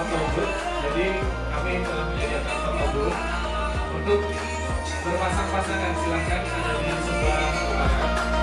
foto booth. Jadi kami telah menyediakan foto booth untuk berpasang-pasangan. Silakan ada di sebelah kanan.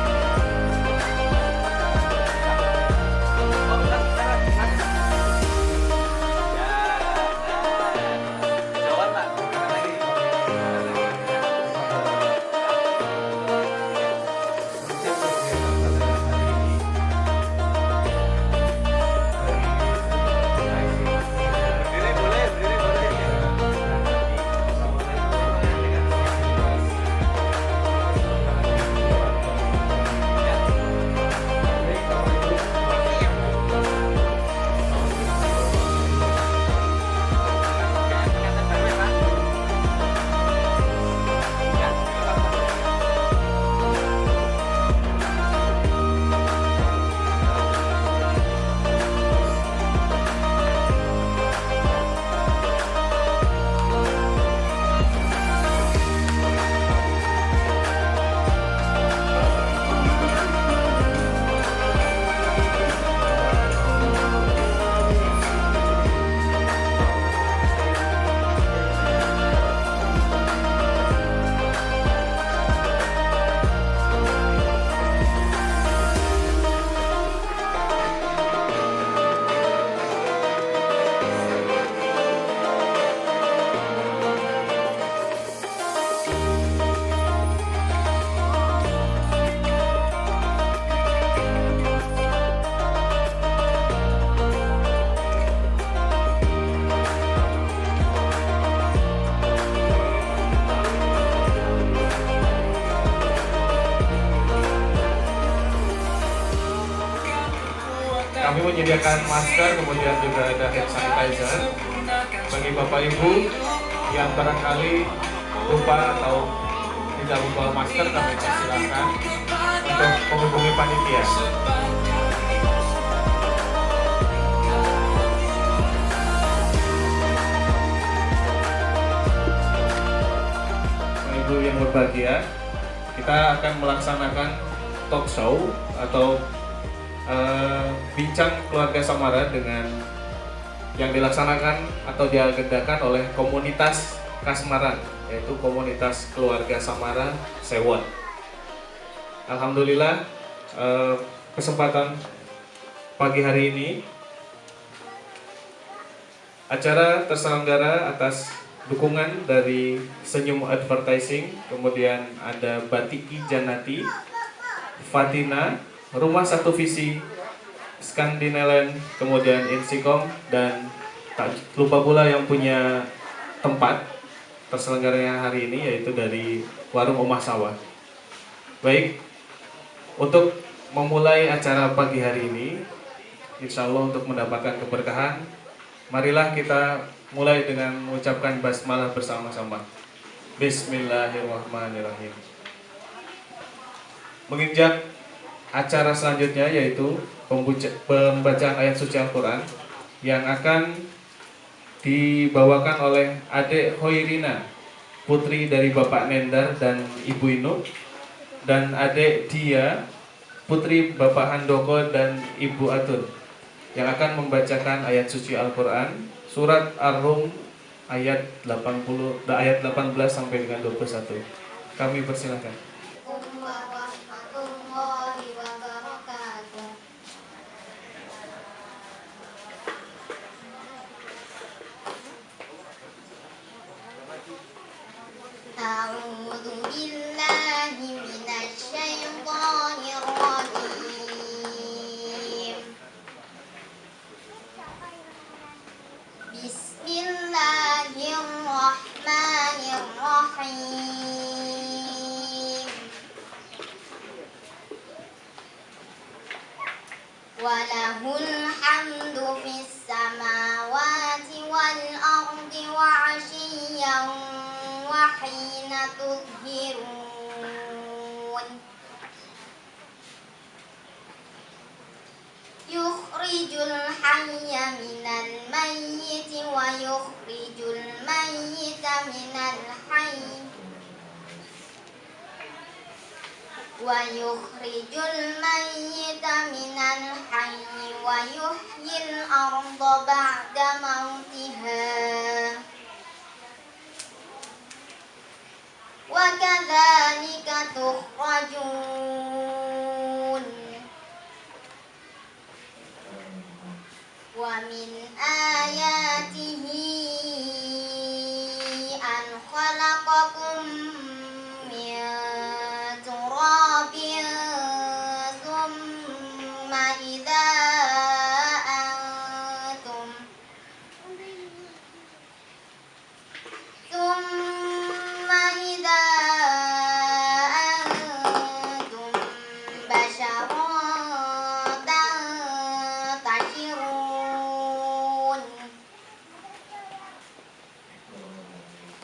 Kami menyediakan masker, kemudian juga ada hand sanitizer bagi Bapak Ibu yang barangkali lupa atau tidak membawa masker. Kami persilakan untuk menghubungi panitia. Bapak Ibu yang berbahagia, kita akan melaksanakan talk show atau bincang keluarga Samara dengan yang dilaksanakan atau diagendakan oleh komunitas Kasmaran, yaitu komunitas keluarga Samara Sewon. Alhamdulillah, kesempatan pagi hari ini acara terselenggara atas dukungan dari Senyum Advertising, kemudian ada Batiki Janati, Fatina, Rumah Satu Visi, Skandinaland, kemudian Insikom, dan tak lupa pula yang punya tempat terselenggaranya hari ini yaitu dari Warung Omah Sawah. Baik, untuk memulai acara pagi hari ini, insya Allah untuk mendapatkan keberkahan, marilah kita mulai dengan mengucapkan basmalah bersama-sama. Bismillahirrahmanirrahim. Menginjak acara selanjutnya yaitu pembacaan ayat suci Al-Quran yang akan dibawakan oleh Adek Hoirina, putri dari Bapak Nendar dan Ibu Inuk, dan Adek Dia, putri Bapak Handoko dan Ibu Atur, yang akan membacakan ayat suci Al-Quran surat Ar-Rum ayat 18 sampai dengan 21. Kami persilakan. أعوذ بالله من الشيطان الرجيم. بسم الله الرحمن الرحيم. وله الحمد في السماوات والأرض وعشيا وحين تظهرون يخرج الحي من الميت ويخرج الميت من الحي ويخرج الميت من الحي ويحيي الأرض بعد موتها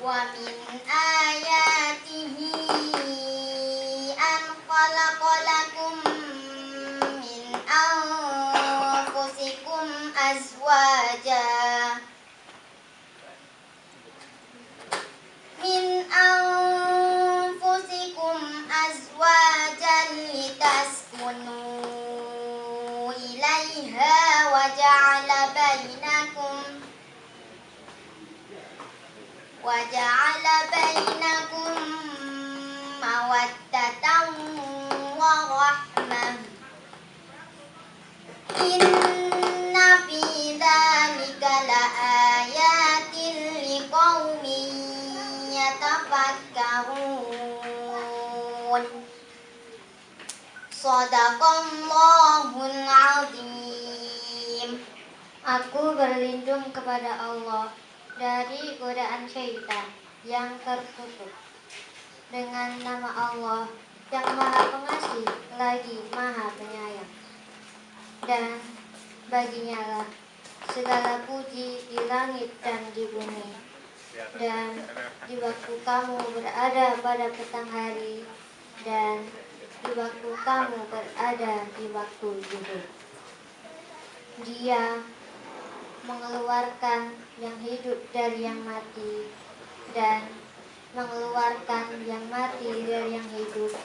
ومن آياته أن خلق لكم من أنفسكم أزواجا لتسكنوا إليها وجعل بينكم مودة ورحمة إن في ذلك لآيات لقوم يتفكرون Shadaqallahul azim. Aku berlindung kepada Allah dari godaan syaitan yang terkutuk. Dengan nama Allah yang Maha Pengasih lagi Maha Penyayang. Dan baginya lah segala puji di langit dan di bumi. Dan di waktu kamu berada pada petang hari dan di waktu kamu berada di waktu zuhur. Dia mengeluarkan yang hidup dari yang mati dan mengeluarkan yang mati dari yang hidup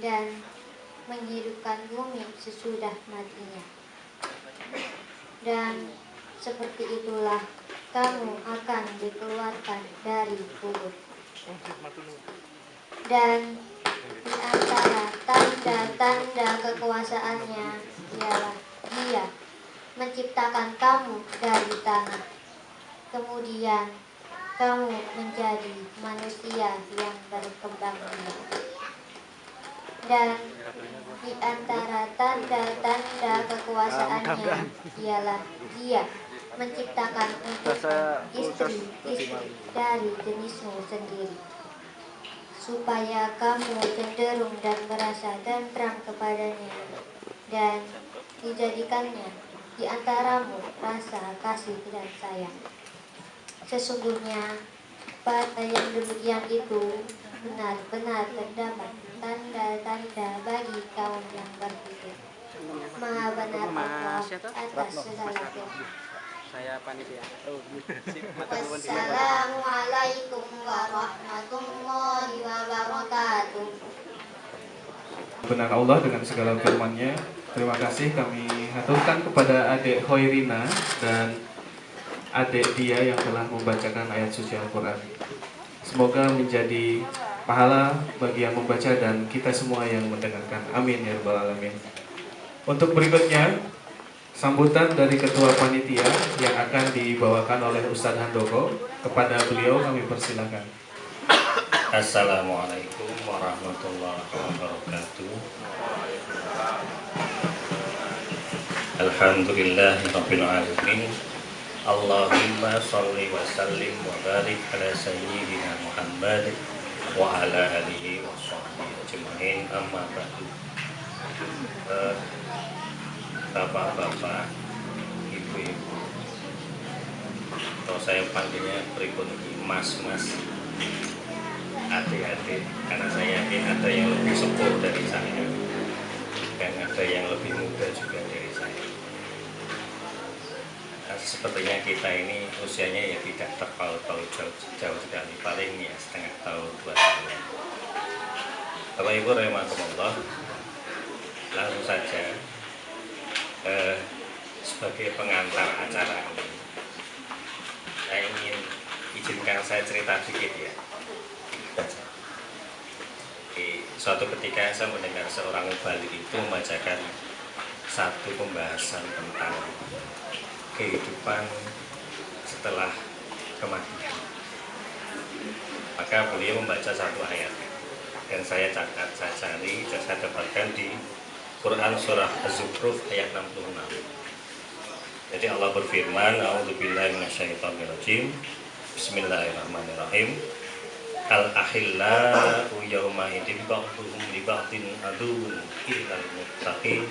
dan menghidupkan bumi sesudah matinya. Dan seperti itulah kamu akan dikeluarkan dari kubur. Dan di antara tanda-tanda kekuasaannya ialah Dia menciptakan kamu dari tanah. Kemudian kamu menjadi manusia yang berkembang biak. Dan di antara tanda-tanda kekuasaannya ialah Dia menciptakan untukmu istri dari jenismu sendiri, supaya kamu cenderung dan merasa tentram kepadanya, dan dijadikannya di antaramu rasa kasih dan sayang. Sesungguhnya pada yang demikian itu benar-benar terdapat tanda-tanda bagi kaum yang berpikir. Maha benar Allah atas segala firman. Saya panitia. Wassalamualaikum warahmatullahi wabarakatuh. Benar Allah dengan segala firman-Nya. Terima kasih kami haturkan kepada adik Hoirina dan adik dia yang telah membacakan ayat suci Al-Quran. Semoga menjadi pahala bagi yang membaca dan kita semua yang mendengarkan. Amin ya rabbal alamin. Untuk berikutnya, sambutan dari Ketua Panitia yang akan dibawakan oleh Ustadz Handoko. Kepada beliau kami persilakan. Assalamualaikum warahmatullahi wabarakatuh. Alhamdulillahirabbil alamin. Allahumma shalli wa sallim wa barik ala sayyidina Muhammad wa ala alihi wa sahbihi ajmain. Amma ba'du. Bapak-bapak, ibu-ibu, atau saya panggilnya pribadi mas-mas, adik-adik, karena saya yakin ada yang lebih sepuh dari saya dan ada yang lebih muda juga dari saya. Nah, sepertinya kita ini usianya ya tidak terpaut-paut jauh sekali, paling ya setengah tahun, 2 tahun. Bapak Ibu rahimakumullah, langsung saja sebagai pengantar acara ini, saya ingin izinkan saya cerita sedikit ya. Suatu ketika saya mendengar seorang mubalik itu membacakan satu pembahasan tentang kehidupan setelah kematian. Maka beliau membaca satu ayat dan saya catat, saya cari, saya dapatkan di Quran surah Az-Zukhruf ayat 66. Jadi Allah berfirman, A'udzubillahi minasyaitonirrajim. Bismillahirrahmanirrahim. Al-akhillau yawma idin ba'duhum li ba'din aduwwun illal muttaqin.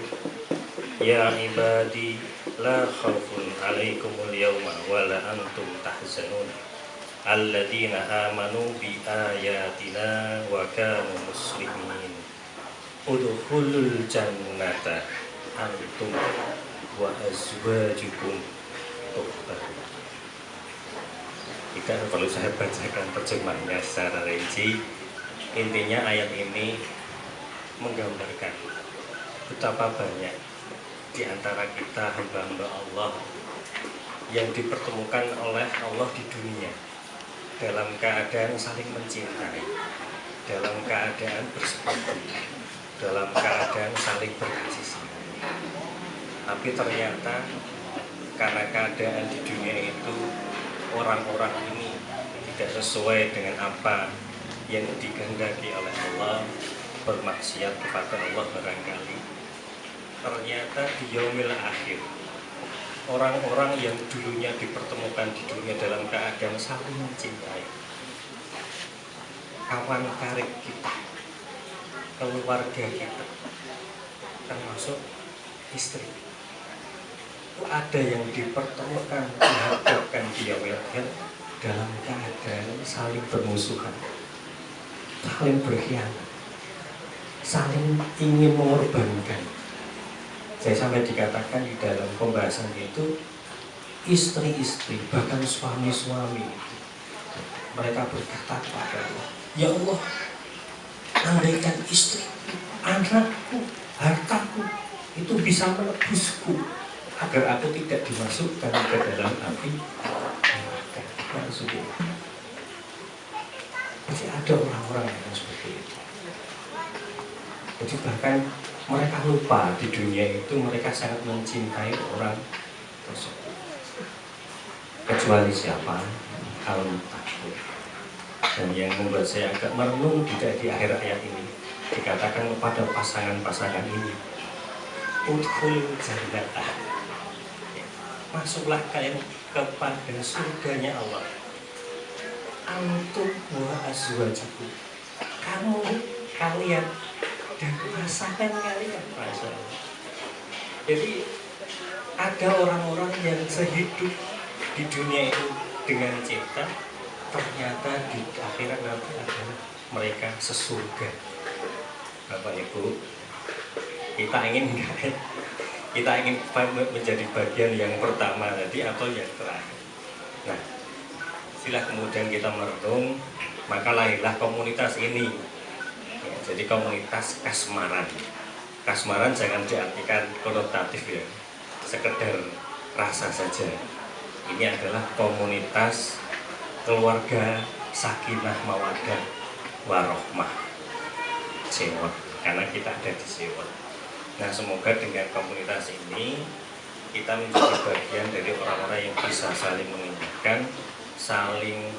Ya ibadi la khaufun 'alaikumul yawma wa la antum tahzanun. alladzina amanu bi ayatina wa kanu muslimin udkhulul jannata antum wa azwajukum tuhbarun. Tidak perlu saya bacakan terjemahnya secara rinci. Intinya ayat ini menggambarkan betapa banyak di antara kita hamba-hamba Allah yang dipertemukan oleh Allah di dunia dalam keadaan saling mencintai, dalam keadaan bersekutu, dalam keadaan saling berkasih sayang. Tapi ternyata karena keadaan di dunia itu orang-orang ini tidak sesuai dengan apa yang dikehendaki oleh Allah, bermaksiat kepada Allah barangkali. Ternyata di yaumil akhir, orang-orang yang dulunya dipertemukan di dunia dalam keadaan saling mencintai, kawan karib kita, keluarga kita, termasuk istri, itu ada yang dipertemukan, dihadapkan di yaumil akhir dalam keadaan saling bermusuhan, saling berkhianat, saling ingin mengorbankan. Saya sampai dikatakan di dalam pembahasan itu, istri-istri bahkan suami-suami itu, mereka berkata kepada Allah, ya Allah, andaikan istri, anakku, hartaku itu bisa menebusku agar aku tidak dimasukkan ke dalam api neraka. Maksudnya masih ada orang-orang yang seperti itu. Jadi bahkan mereka lupa di dunia itu mereka sangat mencintai orang tersebut. Kecuali siapa? Al-Muttaqun. Dan yang membuat saya agak merenung juga di akhir ayat ini, dikatakan kepada pasangan-pasangan ini, udkhulul jannata, masuklah kalian kepada surganya Allah. Antum wa azwajukum, kamu, kalian dan pasangan kalian. Jadi ada orang-orang yang sehidup di dunia itu dengan cinta, ternyata di akhirat nanti adalah mereka sesurga. Bapak Ibu, kita ingin menjadi bagian yang pertama tadi atau yang terakhir. Nah, setelah kemudian kita merenung, maka lahirlah komunitas ini. Jadi komunitas kasmaran. Kasmaran jangan diartikan konotatif ya, sekedar rasa saja. Ini adalah komunitas keluarga sakinah mawaddah warohmah Sewot, karena kita ada di Sewot. Nah, semoga dengan komunitas ini kita menjadi bagian dari orang-orang yang bisa saling mengingatkan, saling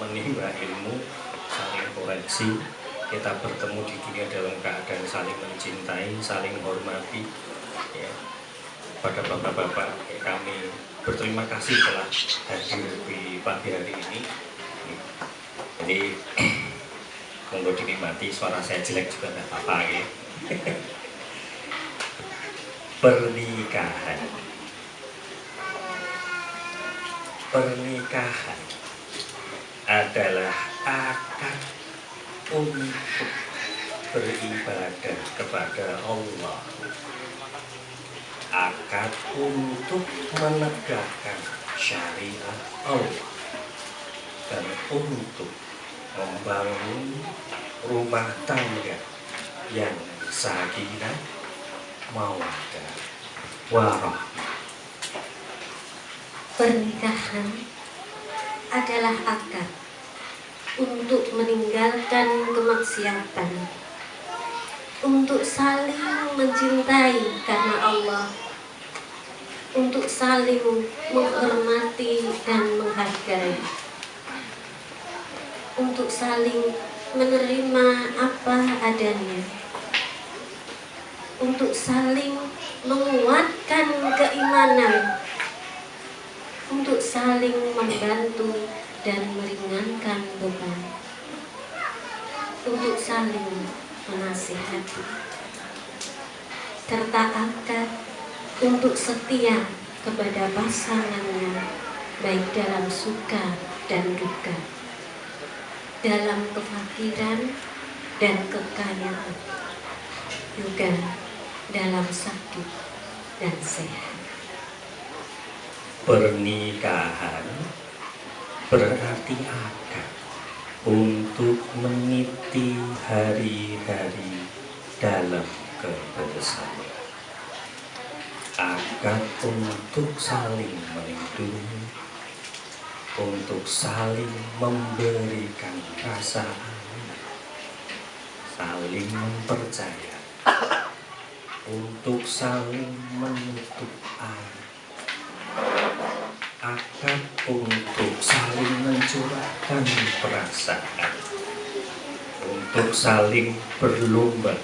menimba ilmu, saling koreksi. Kita bertemu di dunia dalam keadaan saling mencintai, saling menghormati ya. Pada bapak-bapak kami berterima kasih telah hadir di pagi hari ini. Jadi monggo dinikmati, suara saya jelek juga tidak apa-apa ya. Pernikahan adalah akad untuk beribadah kepada Allah, akad untuk menegakkan syariat Allah, dan untuk membangun rumah tangga yang sakinah mawaddah warahmah. Pernikahan adalah akad untuk meninggalkan kemaksiatan, untuk saling mencintai karena Allah, untuk saling menghormati dan menghargai, untuk saling menerima apa adanya, untuk saling menguatkan keimanan, untuk saling membantu dan meringankan beban, untuk saling menasihati, serta akad untuk setia kepada pasangannya baik dalam suka dan duka, dalam kefakiran dan kekayaan, juga dalam sakit dan sehat. Pernikahan berarti akad untuk meniti hari-hari dalam kebersamaan. Akad untuk saling melindungi, untuk saling memberikan rasa aman, saling mempercaya, untuk saling menutup air. Akad untuk saling mencurahkan perasaan, untuk saling berlomba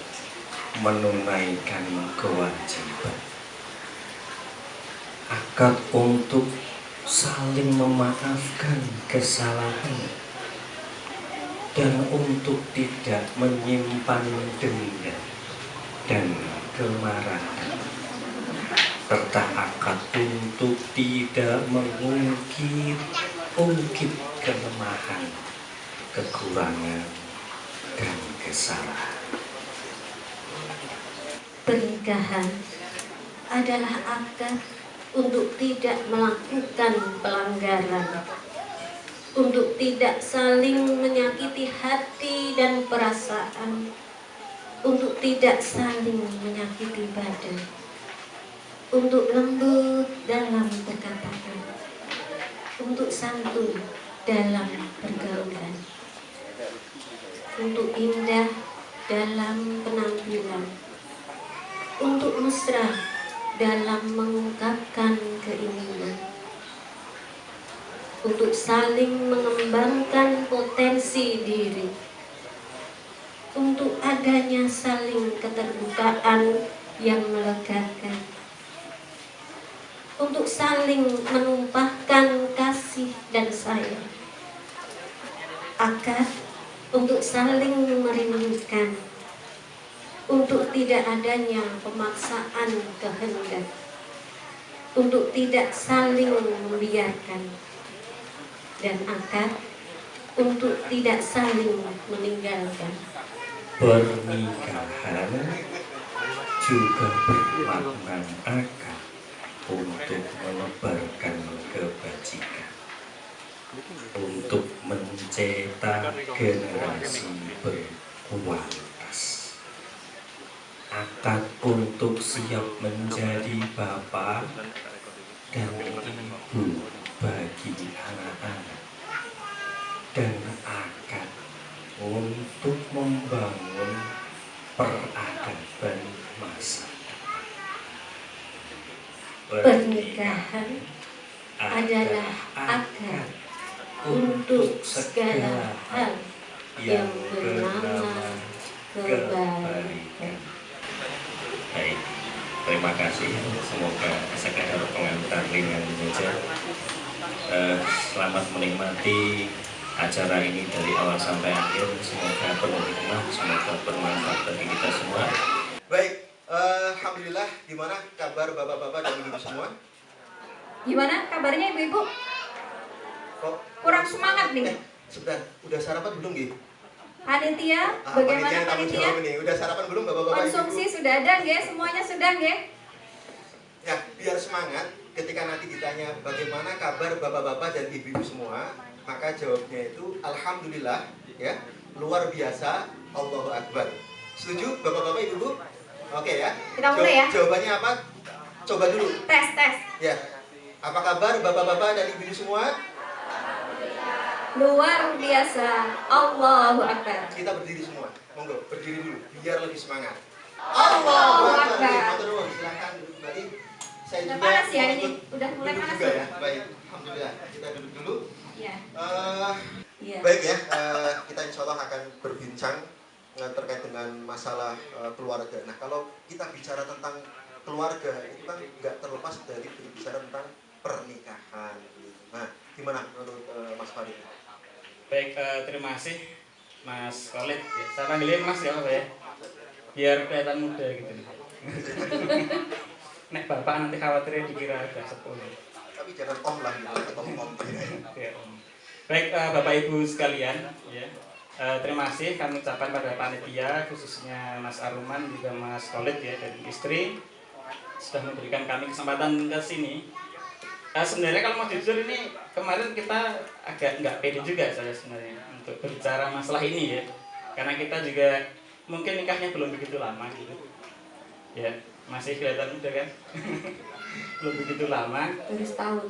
menunaikan kewajiban. Akad untuk saling memaafkan kesalahan dan untuk tidak menyimpan dendam dan kemarahan, serta akad untuk tidak mengungkit kelemahan, kekurangan, dan kesalahan. Pernikahan adalah akad untuk tidak melakukan pelanggaran, untuk tidak saling menyakiti hati dan perasaan, untuk tidak saling menyakiti badan, untuk lembut dalam perkataan, untuk santun dalam pergaulan, untuk indah dalam penampilan, untuk mesra dalam mengungkapkan keinginan, untuk saling mengembangkan potensi diri, untuk adanya saling keterbukaan yang melegakan, untuk saling menumpahkan kasih dan sayang. Akad untuk saling merindukan, untuk tidak adanya pemaksaan kehendak, untuk tidak saling membiarkan, dan akad untuk tidak saling meninggalkan. Pernikahan juga bermakna akad untuk menebarkan kebajikan, untuk mencetak generasi berkualitas. Akad untuk siap menjadi bapak dan ibu bagi anak-anak, dan akad untuk membangun peradaban masa depan. Pernikahan adalah akad untuk segala hal yang bernama kebaikan. Baik, terima kasih. Semoga sekadar pengantar ringan saja. Selamat menikmati acara ini dari awal sampai akhir. Semoga penuh hikmah, semoga bermanfaat bagi kita semua. Baik, alhamdulillah. Gimana kabar bapak-bapak dan ibu semua? Gimana kabarnya ibu-ibu? Kok Kurang semangat nih. sebentar, udah sarapan belum Gi? Panitia, bagaimana Panitia tanggung panitia? jawab ini. Udah sarapan belum bapak-bapak? Konsumsi sudah ada nggih? Semuanya sudah nggih? Ya, biar semangat ketika nanti ditanya bagaimana kabar bapak-bapak dan ibu-ibu semua, maka jawabnya itu alhamdulillah, ya. Luar biasa, Allahu Akbar. Setuju bapak-bapak ibu-ibu? Oke ya. Kita mulai ya. Jawabannya apa? Coba dulu. Tes. Ya. Apa kabar bapak-bapak dan ibu-ibu semua? Luar biasa. Allahu Akbar. Kita berdiri semua. Monggo, berdiri dulu biar lebih semangat. Allahu Akbar. Matur nuwun, silakan duduk kembali. Saya Udah juga panas ya mau ini? ikut Udah mulai duduk panas juga ya? ya. Baik, alhamdulillah. Kita duduk dulu. Iya. Iya. Baik ya, kita insya Allah akan berbincang terkait dengan masalah keluarga. Nah, kalau kita bicara tentang keluarga itu kan nggak terlepas dari berbicara tentang pernikahan. Nah, gimana menurut Mas Farid? Baik, terima kasih Mas Khalid. Ya, saya panggilin Mas ya Pak ya, biar kelihatan muda gitu. Nek bapak nanti khawatirnya dikira agak sepuh. Tapi jangan om lah gitu, atau om. Ya, Om. Baik, Bapak Ibu sekalian, ya. Terima kasih kami ucapkan pada panitia, khususnya Mas Aruman juga Mas Khalid ya dan istri sudah memberikan kami kesempatan ke sini. Sebenarnya kalau mau jujur ini kemarin kita agak nggak pede juga saya sebenarnya untuk berbicara masalah ini ya, karena kita juga mungkin nikahnya belum begitu lama gitu, ya masih kelihatan muda kan, belum begitu lama. Baru setahun.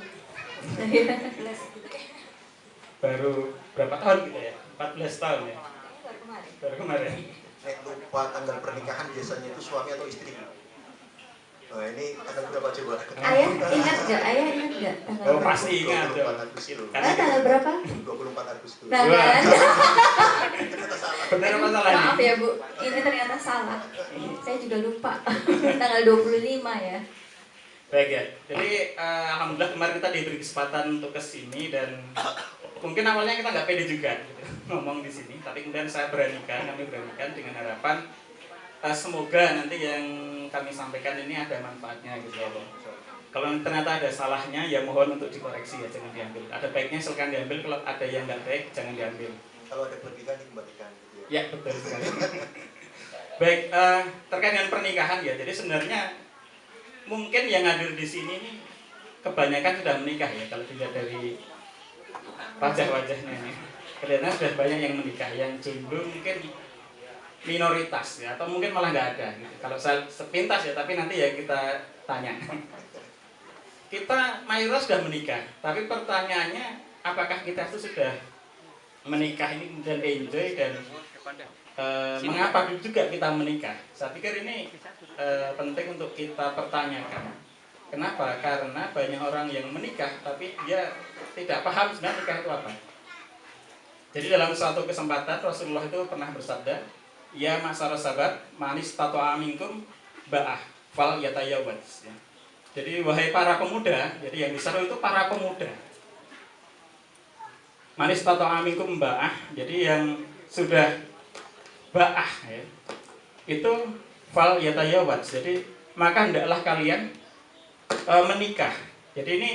Baru berapa tahun gitu ya? 14 tahun ya? Baru kemarin. Lupa tanggal pernikahan biasanya itu suami atau istri. Nah ini tanggal berapa coba? Ayah ingat nggak? Ayah ingat nggak? Oh pasti ingat dong. 24 Agustus. Tanggal berapa? 24 Agustus. Nah, Wah. Ternyata salah. Benar apa salah nih? maaf ya Bu, ini ternyata salah. Saya juga lupa. Tanggal 25 ya. Baik ya. Jadi alhamdulillah kemarin kita diberi kesempatan untuk kesini dan mungkin awalnya kita nggak pede juga gitu, ngomong di sini. Tapi kemudian kami beranikan dengan harapan semoga nanti yang kami sampaikan ini ada manfaatnya gitu ya. Kalau ternyata ada salahnya ya mohon untuk dikoreksi ya, jangan diambil. Ada baiknya silakan diambil, kalau ada yang nggak baik jangan diambil. Kalau ada kelebihan dikembalikan gitu ya. Ya betul sekali. Baik, terkait dengan pernikahan ya. Jadi sebenarnya mungkin yang hadir di sini nih kebanyakan sudah menikah ya, kalau dilihat dari wajah-wajahnya ini. Kelihatan sudah banyak yang menikah, yang jomblo mungkin minoritas ya, atau mungkin malah nggak ada gitu. Kalau saya sepintas ya, tapi nanti ya kita tanya. Kita mayoritas sudah menikah, tapi pertanyaannya apakah kita itu sudah menikah ini kemudian enjoy dan mengapa juga kita menikah? Saya pikir ini penting untuk kita pertanyakan. Kenapa? Karena banyak orang yang menikah tapi dia tidak paham sebenarnya nikah itu apa. Jadi dalam suatu kesempatan Rasulullah itu pernah bersabda, ya masyarakat sahabat, manis tato aminkum ba'ah fal yatayawwaj. Jadi wahai para pemuda, jadi yang diseru itu para pemuda. Manis tato aminkum ba'ah, jadi yang sudah ba'ah ya, itu fal yatayawwaj. Jadi maka hendaklah kalian menikah. Jadi ini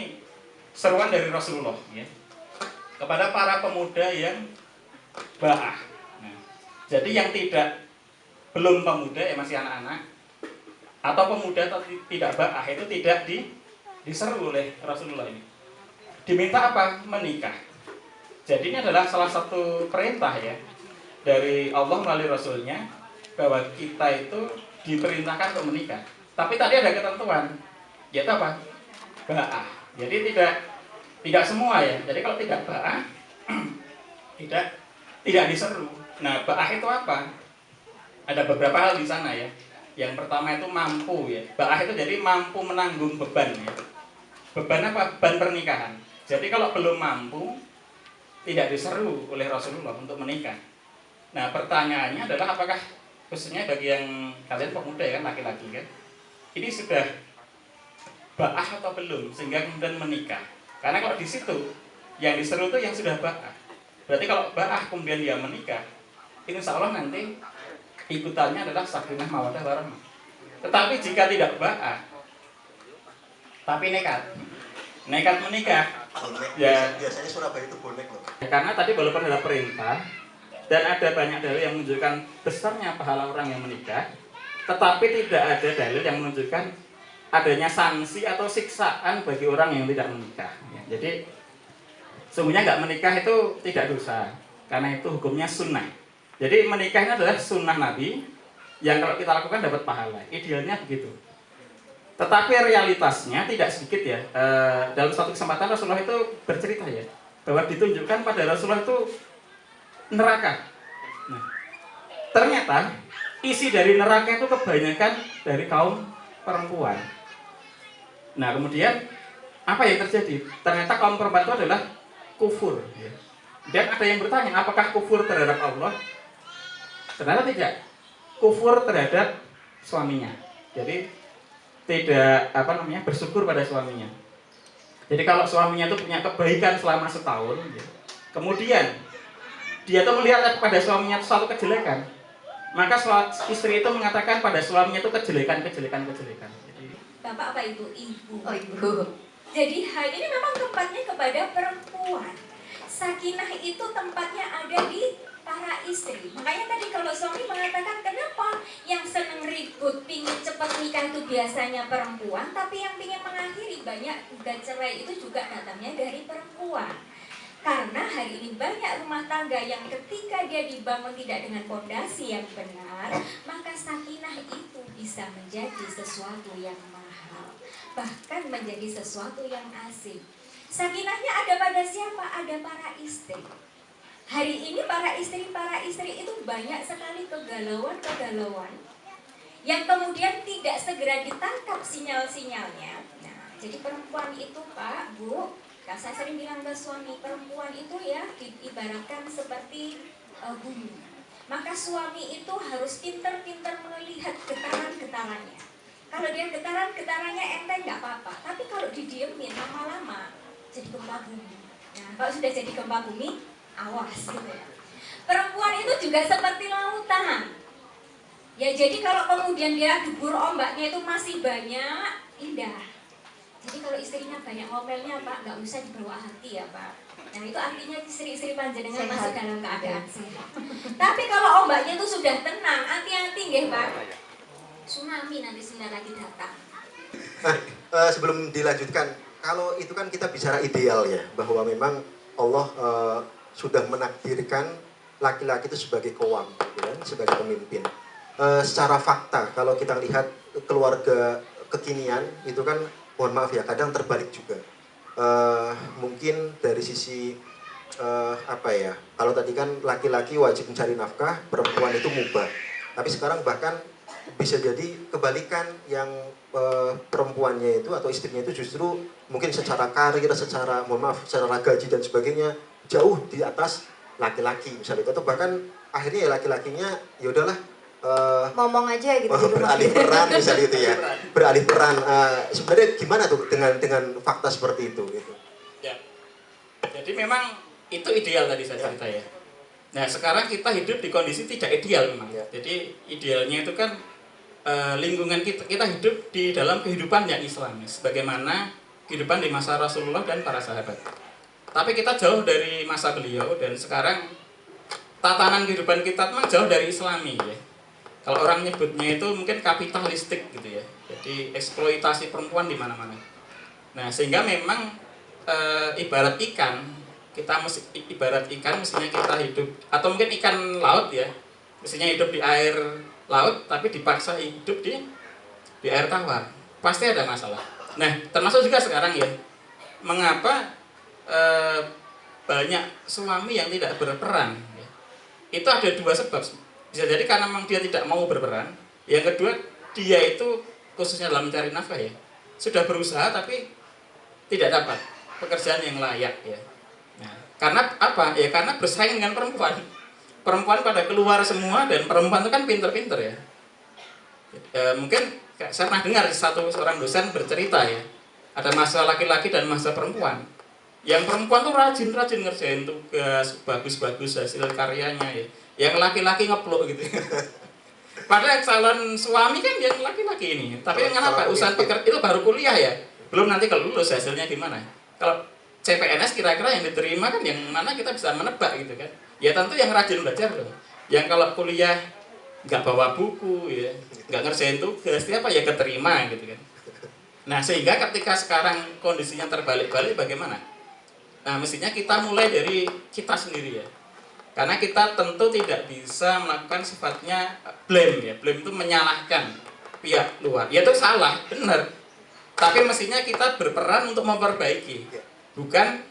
seruan dari Rasulullah ya, kepada para pemuda yang ba'ah. Nah, jadi yang belum pemuda ya masih anak-anak atau pemuda atau tidak ba'ah itu tidak diseru oleh Rasulullah ini. Diminta apa? Menikah. Jadi ini adalah salah satu perintah ya dari Allah melalui Rasulnya bahwa kita itu diperintahkan untuk menikah. Tapi tadi ada ketentuan, yaitu apa? Ba'ah. Jadi tidak semua ya. Jadi kalau tidak ba'ah tidak diseru. Nah, ba'ah itu apa? Ada beberapa hal di sana ya. Yang pertama itu mampu ya. Ba'ah itu jadi mampu menanggung beban ya. Beban apa? Beban pernikahan. Jadi kalau belum mampu tidak diseru oleh Rasulullah untuk menikah. Nah, pertanyaannya adalah apakah khususnya bagi yang kalian pemuda ya kan, laki-laki kan, ini sudah ba'ah atau belum sehingga kemudian menikah. Karena kalau di situ yang diseru itu yang sudah ba'ah. Berarti kalau ba'ah kemudian dia menikah, insya Allah nanti ikutannya adalah sakinah mawaddah warahmah. Tetapi jika tidak ba'ah tapi nekat menikah ya, biasanya Surabaya itu bonek loh. karena tadi walaupun ada perintah dan ada banyak dalil yang menunjukkan besarnya pahala orang yang menikah, tetapi tidak ada dalil yang menunjukkan adanya sanksi atau siksaan bagi orang yang tidak menikah ya. Jadi sungguhnya nggak menikah itu tidak dosa, karena itu hukumnya sunnah. Jadi menikahnya adalah sunnah Nabi yang kalau kita lakukan dapat pahala, idealnya begitu. Tetapi realitasnya tidak sedikit ya. Dalam suatu kesempatan Rasulullah itu bercerita ya, bahwa ditunjukkan pada Rasulullah itu neraka. Nah, ternyata isi dari neraka itu kebanyakan dari kaum perempuan. Nah, kemudian apa yang terjadi? Ternyata kaum perempuan itu adalah kufur ya. Dan ada yang bertanya, apakah kufur terhadap Allah? Ternyata tidak. Kufur terhadap suaminya. Jadi tidak bersyukur pada suaminya. Jadi kalau suaminya itu punya kebaikan selama setahun ya, kemudian dia tuh melihat pada suaminya itu suatu kejelekan, maka istri itu mengatakan pada suaminya itu kejelekan. Jadi Bapak apa Ibu? Ibu. Oh Ibu. Jadi hal ini memang tempatnya kepada perempuan. sakinah itu tempatnya ada di para istri. Makanya tadi kalau suami mengatakan kenapa yang seneng ribut, pingin cepat nikah itu biasanya perempuan, tapi yang pingin mengakhiri banyak dan cerai itu juga datangnya dari perempuan. Karena hari ini banyak rumah tangga yang ketika dia dibangun tidak dengan fondasi yang benar, maka sakinah itu bisa menjadi sesuatu yang mahal, bahkan menjadi sesuatu yang asing. Sakinahnya ada pada siapa? Ada para istri. Hari ini para istri itu banyak sekali kegalauan yang kemudian tidak segera ditangkap sinyal-sinyalnya. Nah, jadi perempuan itu Pak, Bu, saya sering bilang ke suami, perempuan itu ya diibaratkan seperti bumi. Maka suami itu harus pintar-pintar melihat getaran-getarannya. Kalau dia getaran-getarannya enteng nggak apa-apa, tapi kalau didiemin lama-lama jadi gempa bumi. Nah, kalau sudah jadi gempa bumi, awas gitu ya. Perempuan itu juga seperti lautan. Ya jadi kalau kemudian dia dubur ombaknya itu masih banyak, indah. Jadi kalau istrinya banyak ngomelnya Pak, nggak usah dibawa hati ya Pak. Nah itu artinya istri-istri panjenengan masih dalam keadaan sehat. Tapi kalau ombaknya itu sudah tenang, hati-hati nggih Pak. Tsunami nanti sebentar lagi datang. Sebelum dilanjutkan, kalau itu kan kita bicara ideal ya, bahwa memang Allah sudah menakdirkan laki-laki itu sebagai qawwam, gitu kan, sebagai pemimpin. Secara fakta, kalau kita lihat keluarga kekinian itu kan, mohon maaf ya, kadang terbalik juga. Mungkin dari sisi apa ya? Kalau tadi kan laki-laki wajib mencari nafkah, perempuan itu mubah. Tapi sekarang bahkan bisa jadi kebalikan, yang perempuannya itu atau istrinya itu justru mungkin secara karir, secara mohon maaf, secara gaji dan sebagainya jauh di atas laki-laki misalnya itu, atau bahkan akhirnya ya laki-lakinya ya udahlah ngomong aja gitu di rumah. beralih peran misalnya itu ya, beralih peran. Sebenarnya gimana tuh dengan fakta seperti itu gitu? Ya. Jadi memang itu ideal tadi saya cerita ya. Nah sekarang kita hidup di kondisi tidak ideal memang. Ya. Jadi idealnya itu kan lingkungan kita hidup di dalam kehidupan yang Islamis, bagaimana kehidupan di masa Rasulullah dan para sahabat. Tapi kita jauh dari masa beliau, dan sekarang tatanan kehidupan kita memang jauh dari Islami ya. Kalau orang nyebutnya itu mungkin kapitalistik gitu ya. Jadi eksploitasi perempuan di mana-mana. Nah, sehingga memang ibarat ikan, ibarat ikan mestinya kita hidup, atau mungkin ikan laut ya, mestinya hidup di air laut, tapi dipaksa hidup di air tawar. Pasti ada masalah. Nah, termasuk juga sekarang ya, mengapa banyak suami yang tidak berperan ya. Itu ada dua sebab. Bisa jadi karena memang dia tidak mau berperan. Yang kedua, dia itu khususnya dalam mencari nafkah ya, sudah berusaha tapi tidak dapat pekerjaan yang layak ya. Nah, karena apa? Ya karena bersaing dengan perempuan. Perempuan pada keluar semua, dan perempuan itu kan pinter-pinter ya. Mungkin saya pernah dengar seorang dosen bercerita ya, ada masa laki-laki dan masa perempuan. Yang perempuan tuh rajin ngerjain tugas, bagus-bagus hasil karyanya ya. Yang laki-laki ngeplok gitu. Padahal calon suami kan yang laki-laki ini. Tapi kenapa usaha pekerjaan itu baru kuliah ya? Belum nanti kalau lulus hasilnya gimana? Kalau CPNS kira-kira yang diterima kan yang mana kita bisa menebak gitu kan? Ya tentu yang rajin belajar loh. Yang kalau kuliah nggak bawa buku ya, nggak ngerjain tugas, apa ya keterima gitu kan? Nah sehingga ketika sekarang kondisinya terbalik-balik bagaimana? Nah mestinya kita mulai dari kita sendiri ya. Karena kita tentu tidak bisa melakukan sifatnya blame ya. Blame itu menyalahkan pihak luar. Ya itu salah, benar. Tapi mestinya kita berperan untuk memperbaiki. Bukan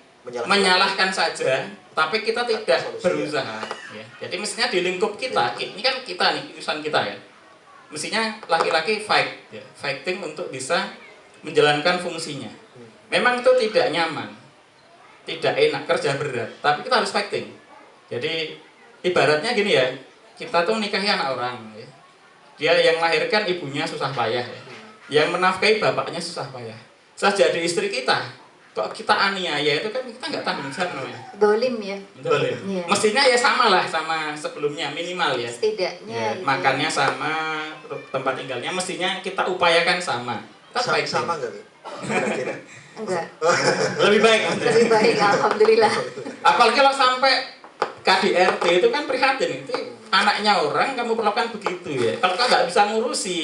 menyalahkan saja, tapi kita tidak berusaha ya. Jadi mestinya di lingkup kita, ini kan kita nih, urusan kita ya. Mestinya laki-laki fight ya. Fighting untuk bisa menjalankan fungsinya. Memang itu tidak nyaman, tidak enak, kerja berat, tapi kita harus fighting. Jadi ibaratnya gini ya, kita tuh nikahi anak orang ya. Dia yang melahirkan ibunya susah payah ya. Yang menafkahi bapaknya susah payah. Saya jadi istri kita, kok kita aniaya itu kan kita nggak tanggung jawab namanya. Dolim ya. Dolim. Iya. Mestinya ya sama lah sama sebelumnya minimal ya. Setidaknya. Ya, makannya sama, tempat tinggalnya mestinya kita upayakan sama. Sama nggak? Kira-kira. Enggak, Lebih baik. lebih baik, alhamdulillah. Apalagi kalau sampai KDRT itu kan prihatin, itu anaknya orang kamu perlakukan begitu ya. Kalau kamu nggak bisa ngurusi,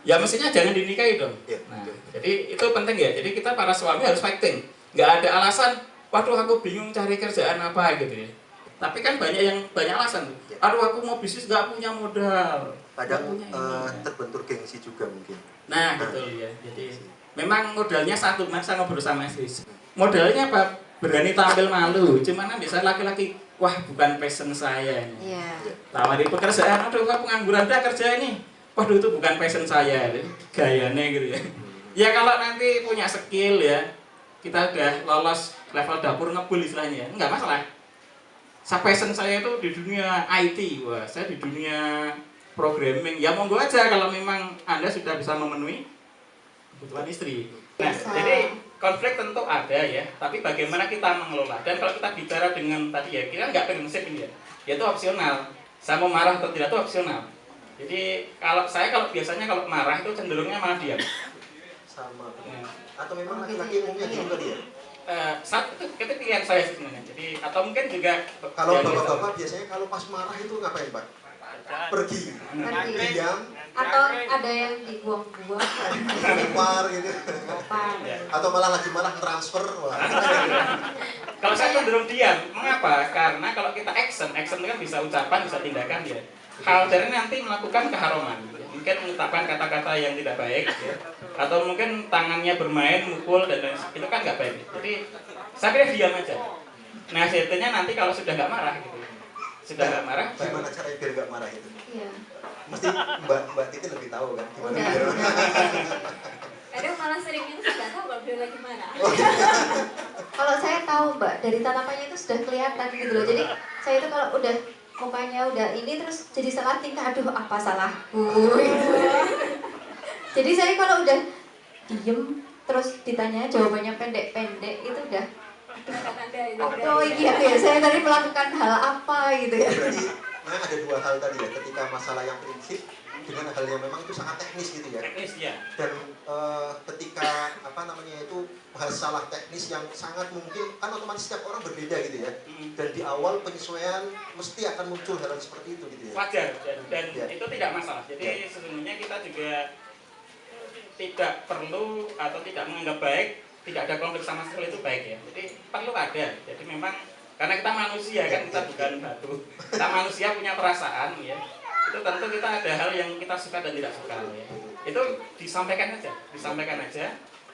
ya mestinya jangan dinikahi dong. Iya, Nah, betul. jadi itu penting ya. Jadi kita para suami harus fighting. Nggak ada alasan, waduh aku bingung cari kerjaan apa gitu ya. Tapi kan banyak alasan. Aduh aku mau bisnis nggak punya modal. Kadang Nggak punya ini. terbentur gengsi juga mungkin. Nah, betul ya. Jadi memang modalnya satu, masa ngobrol sama istri. Modalnya apa? Berani tampil malu. Cuman kan biasanya laki-laki, wah bukan passion saya ini. Iya. Tawari pekerjaan, aduh aku pengangguran dah kerja ini. Waduh itu bukan passion saya. Gayanya gitu ya. Ya kalau nanti punya skill ya, kita udah lolos level dapur ngebul istilahnya ya, enggak masalah. Passion saya itu di dunia IT, wah saya di dunia programming. Ya monggo aja kalau memang Anda sudah bisa memenuhi kebutuhan istri. Nah, jadi konflik tentu ada ya, tapi bagaimana kita mengelola. Dan kalau kita bicara dengan tadi ya, kita nggak prinsip ini ya, itu opsional. Saya mau marah atau tidak itu opsional. Jadi kalau biasanya kalau marah itu cenderungnya malah diam. Sama. Ya. Atau memang laki-laki umumnya gitu tadi ya? Itu pilihan saya sih sebenarnya. Jadi atau mungkin juga Kalau ya, bapak-bapak biasanya kalau pas marah itu ngapain Pak? Pergi, diam, Atau ada yang dibuang-buang, keluar gitu. Ya. Atau malah lagi marah transfer. Wah. Kalau saya cenderung diam, mengapa? Karena kalau kita action itu kan bisa ucapan, bisa tindakan ya. Hal dari nanti melakukan keharuman, mungkin mengucapkan kata-kata yang tidak baik, ya. Atau mungkin tangannya bermain, mukul dan lain itu kan nggak baik. Jadi saya kira diam aja. Nah, hasilnya nanti kalau sudah nggak marah, gitu, sudah nggak marah, Gimana caranya biar nggak marah itu? iya. Mesti Mbak Titi lebih tahu kan gimana Udah. biar. Kadang malah sering yang nggak tahu kalau dia lagi marah. Kalau saya tahu Mbak, dari tatapannya itu sudah kelihatan gitu loh. Jadi saya itu kalau udah mukanya udah ini terus jadi salah tingkah, aduh apa salahku gitu. Jadi saya kalau udah diem terus ditanya jawabannya pendek-pendek itu udah Tanda-tanda itu. oh iya ya saya tadi melakukan hal apa gitu ya. Berarti memang ada dua hal tadi ya, ketika masalah yang prinsip dengan hal yang memang itu sangat teknis gitu ya. teknis ya. Dan ketika apa namanya itu masalah teknis yang sangat mungkin kan otomatis setiap orang berbeda gitu ya. Dan di awal penyesuaian mesti akan muncul hal seperti itu gitu ya. Wajar dan Ya. itu tidak masalah. Jadi Ya. sesungguhnya kita juga tidak perlu atau tidak menganggap baik tidak ada konflik sama sekali itu baik ya. Jadi perlu ada. Jadi memang karena kita manusia kan, kita bukan batu. Kita manusia punya perasaan ya. Itu tentu kita ada hal yang kita suka dan tidak suka ya. Itu disampaikan aja.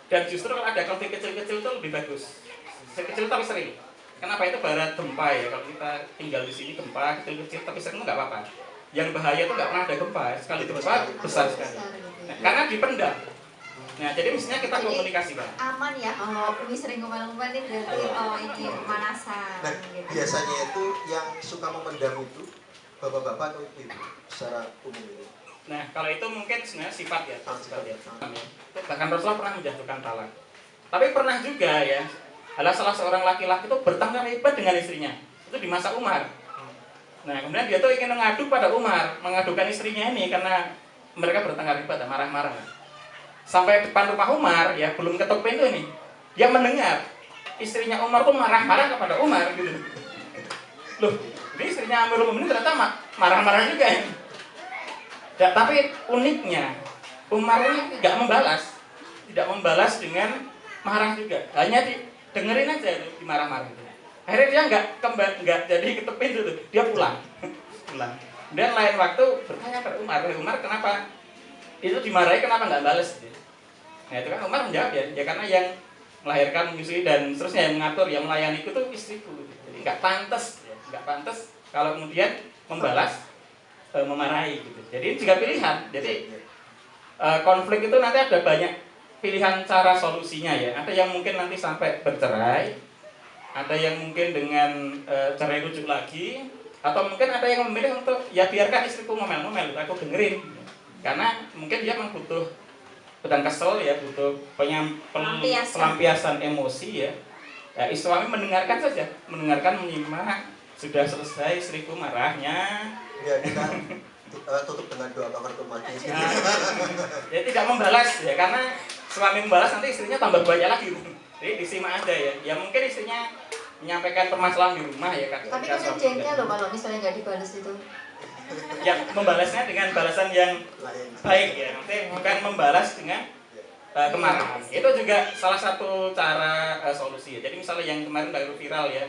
Dan justru kalau ada konflik kecil-kecil itu lebih bagus. Kecil tapi sering. Kenapa? Itu barat gempa ya. Kalau kita tinggal di sini gempa kecil-kecil tapi sering itu nggak apa-apa. Yang bahaya itu nggak pernah ada gempa. Sekali gempa besar sekali. Nah, karena dipendam. Nah, jadi mestinya kita Jadi, komunikasikan. aman ya, oh ini sering ngomel-ngomel ini berarti oh ini pemanasan Nah, gitu. biasanya itu yang suka memendam itu bapak-bapak atau ibu secara umum itu. Nah, kalau itu mungkin sebenarnya sifat ya, sifat ya. Ah. Bahkan Rasulullah pernah menjatuhkan talak. Tapi pernah juga ya, ada salah seorang laki-laki itu bertengkar hebat dengan istrinya. Itu di masa Umar. Nah, kemudian dia tuh ingin mengadu pada Umar, mengadukan istrinya ini karena mereka bertengkar hebat, marah-marah. Sampai depan rumah Umar, ya belum ketuk pintu nih. Dia mendengar istrinya Umar tuh marah-marah kepada Umar gitu. Loh, ini istrinya Amirul Mukminin ternyata marah-marah juga ya. Ya, tapi uniknya Umar ini tidak membalas dengan marah juga. Hanya dengerin aja itu dimarah-marah gitu. Akhirnya dia nggak jadi ketuk pintu tuh, dia pulang. Dan lain waktu bertanya pada Umar kenapa itu dimarahi, kenapa nggak balas? Nah itu kan Umar menjawab ya karena yang melahirkan, menyusui dan seterusnya yang mengatur, yang melayani itu tuh istriku. Jadi nggak pantas kalau kemudian membalas memarahi gitu. Jadi ini juga pilihan. Jadi konflik itu nanti ada banyak pilihan cara solusinya ya. Ada yang mungkin nanti sampai bercerai, ada yang mungkin dengan cerai rujuk lagi, atau mungkin ada yang memilih untuk ya biarkan istriku ngomel-ngomel, aku dengerin. Karena mungkin dia butuh kesel ya, butuh pelampiasan emosi ya. Ya suami mendengarkan saja, menyimak, sudah selesai istriku marahnya. Ya kita tutup dengan doa kafaratul majlis. Ya tidak membalas ya, karena suami membalas nanti istrinya tambah banyak lagi. Jadi disimak aja ya. Ya mungkin istrinya menyampaikan permasalahan di rumah ya kan. Tapi kan jengkel loh kalau misalnya nggak dibalas itu. Ya membalasnya dengan balasan yang baik ya. Nanti bukan membalas dengan kemarahan. Itu juga salah satu cara solusi. Jadi misalnya yang kemarin baru viral ya,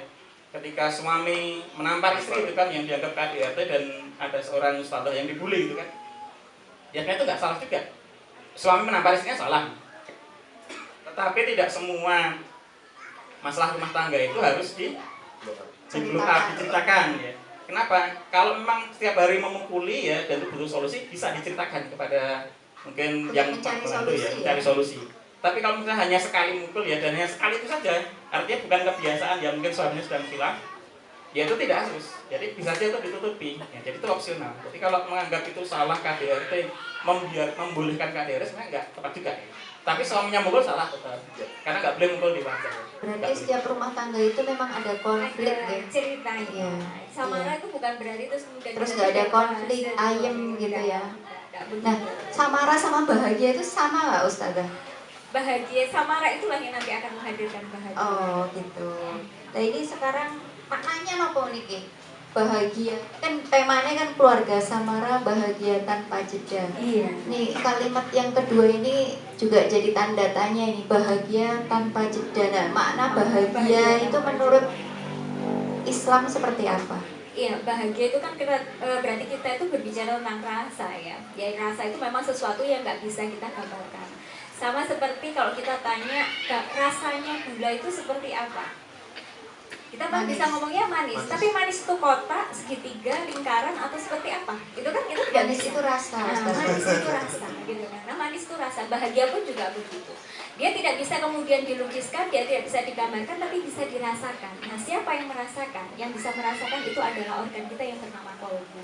ketika suami menampar istri itu kan yang dianggap KDRT dan ada seorang ustadzah yang dibully itu kan. Ya itu nggak salah juga. Suami menampar istrinya salah. Tetapi tidak semua masalah rumah tangga itu harus diceritakan ya. Kenapa? Kalau memang setiap hari memukuli ya dan itu butuh solusi, bisa diceritakan kepada mungkin yang membantu ya, mencari solusi. Tapi kalau misalnya hanya sekali mukul ya dan hanya sekali itu saja, artinya bukan kebiasaan ya, mungkin suaminya sedang khilaf, ya itu tidak harus. Jadi bisa saja itu ditutupi. Ya, jadi itu opsional. Jadi kalau menganggap itu salah KDRT, membolehkan KDRT sebenarnya enggak tepat juga. Tapi suaminya mukul salah tetap. Karena nggak boleh mukul di wajah. Berarti setiap rumah tangga itu memang ada konflik ya. Ceritanya. Samara itu bukan berarti terus kemudian Terus nggak ada konflik ayem gitu ya. Nah, samara sama bahagia itu sama nggak Ustazah? Bahagia, samara itulah yang nanti akan menghadirkan bahagia. Oh gitu. Nah ini sekarang maknanya nopo niki? Bahagia. Kan temanya kan keluarga samara bahagia tanpa jeda. Iya. Nih kalimat yang kedua ini juga jadi tanda tanya ini, bahagia tanpa jeda. Nah, makna bahagia itu menurut Islam seperti apa? Iya, bahagia itu kan kita berarti kita itu berbicara tentang rasa ya. Ya rasa itu memang sesuatu yang nggak bisa kita gambarkan. Sama seperti kalau kita tanya rasanya gula itu seperti apa? Kita kan bisa ngomongnya manis, tapi manis itu kotak, segitiga, lingkaran atau seperti apa? Itu kan kita tidak Manis bisa. itu rasa. Nah, manis itu rasa gitu kan. Nah, manis itu rasa, bahagia pun juga begitu. Dia tidak bisa kemudian dilukiskan, dia tidak bisa digambarkan, tapi bisa dirasakan. Nah, siapa yang merasakan? Yang bisa merasakan itu adalah organ kita yang bernama kolbu.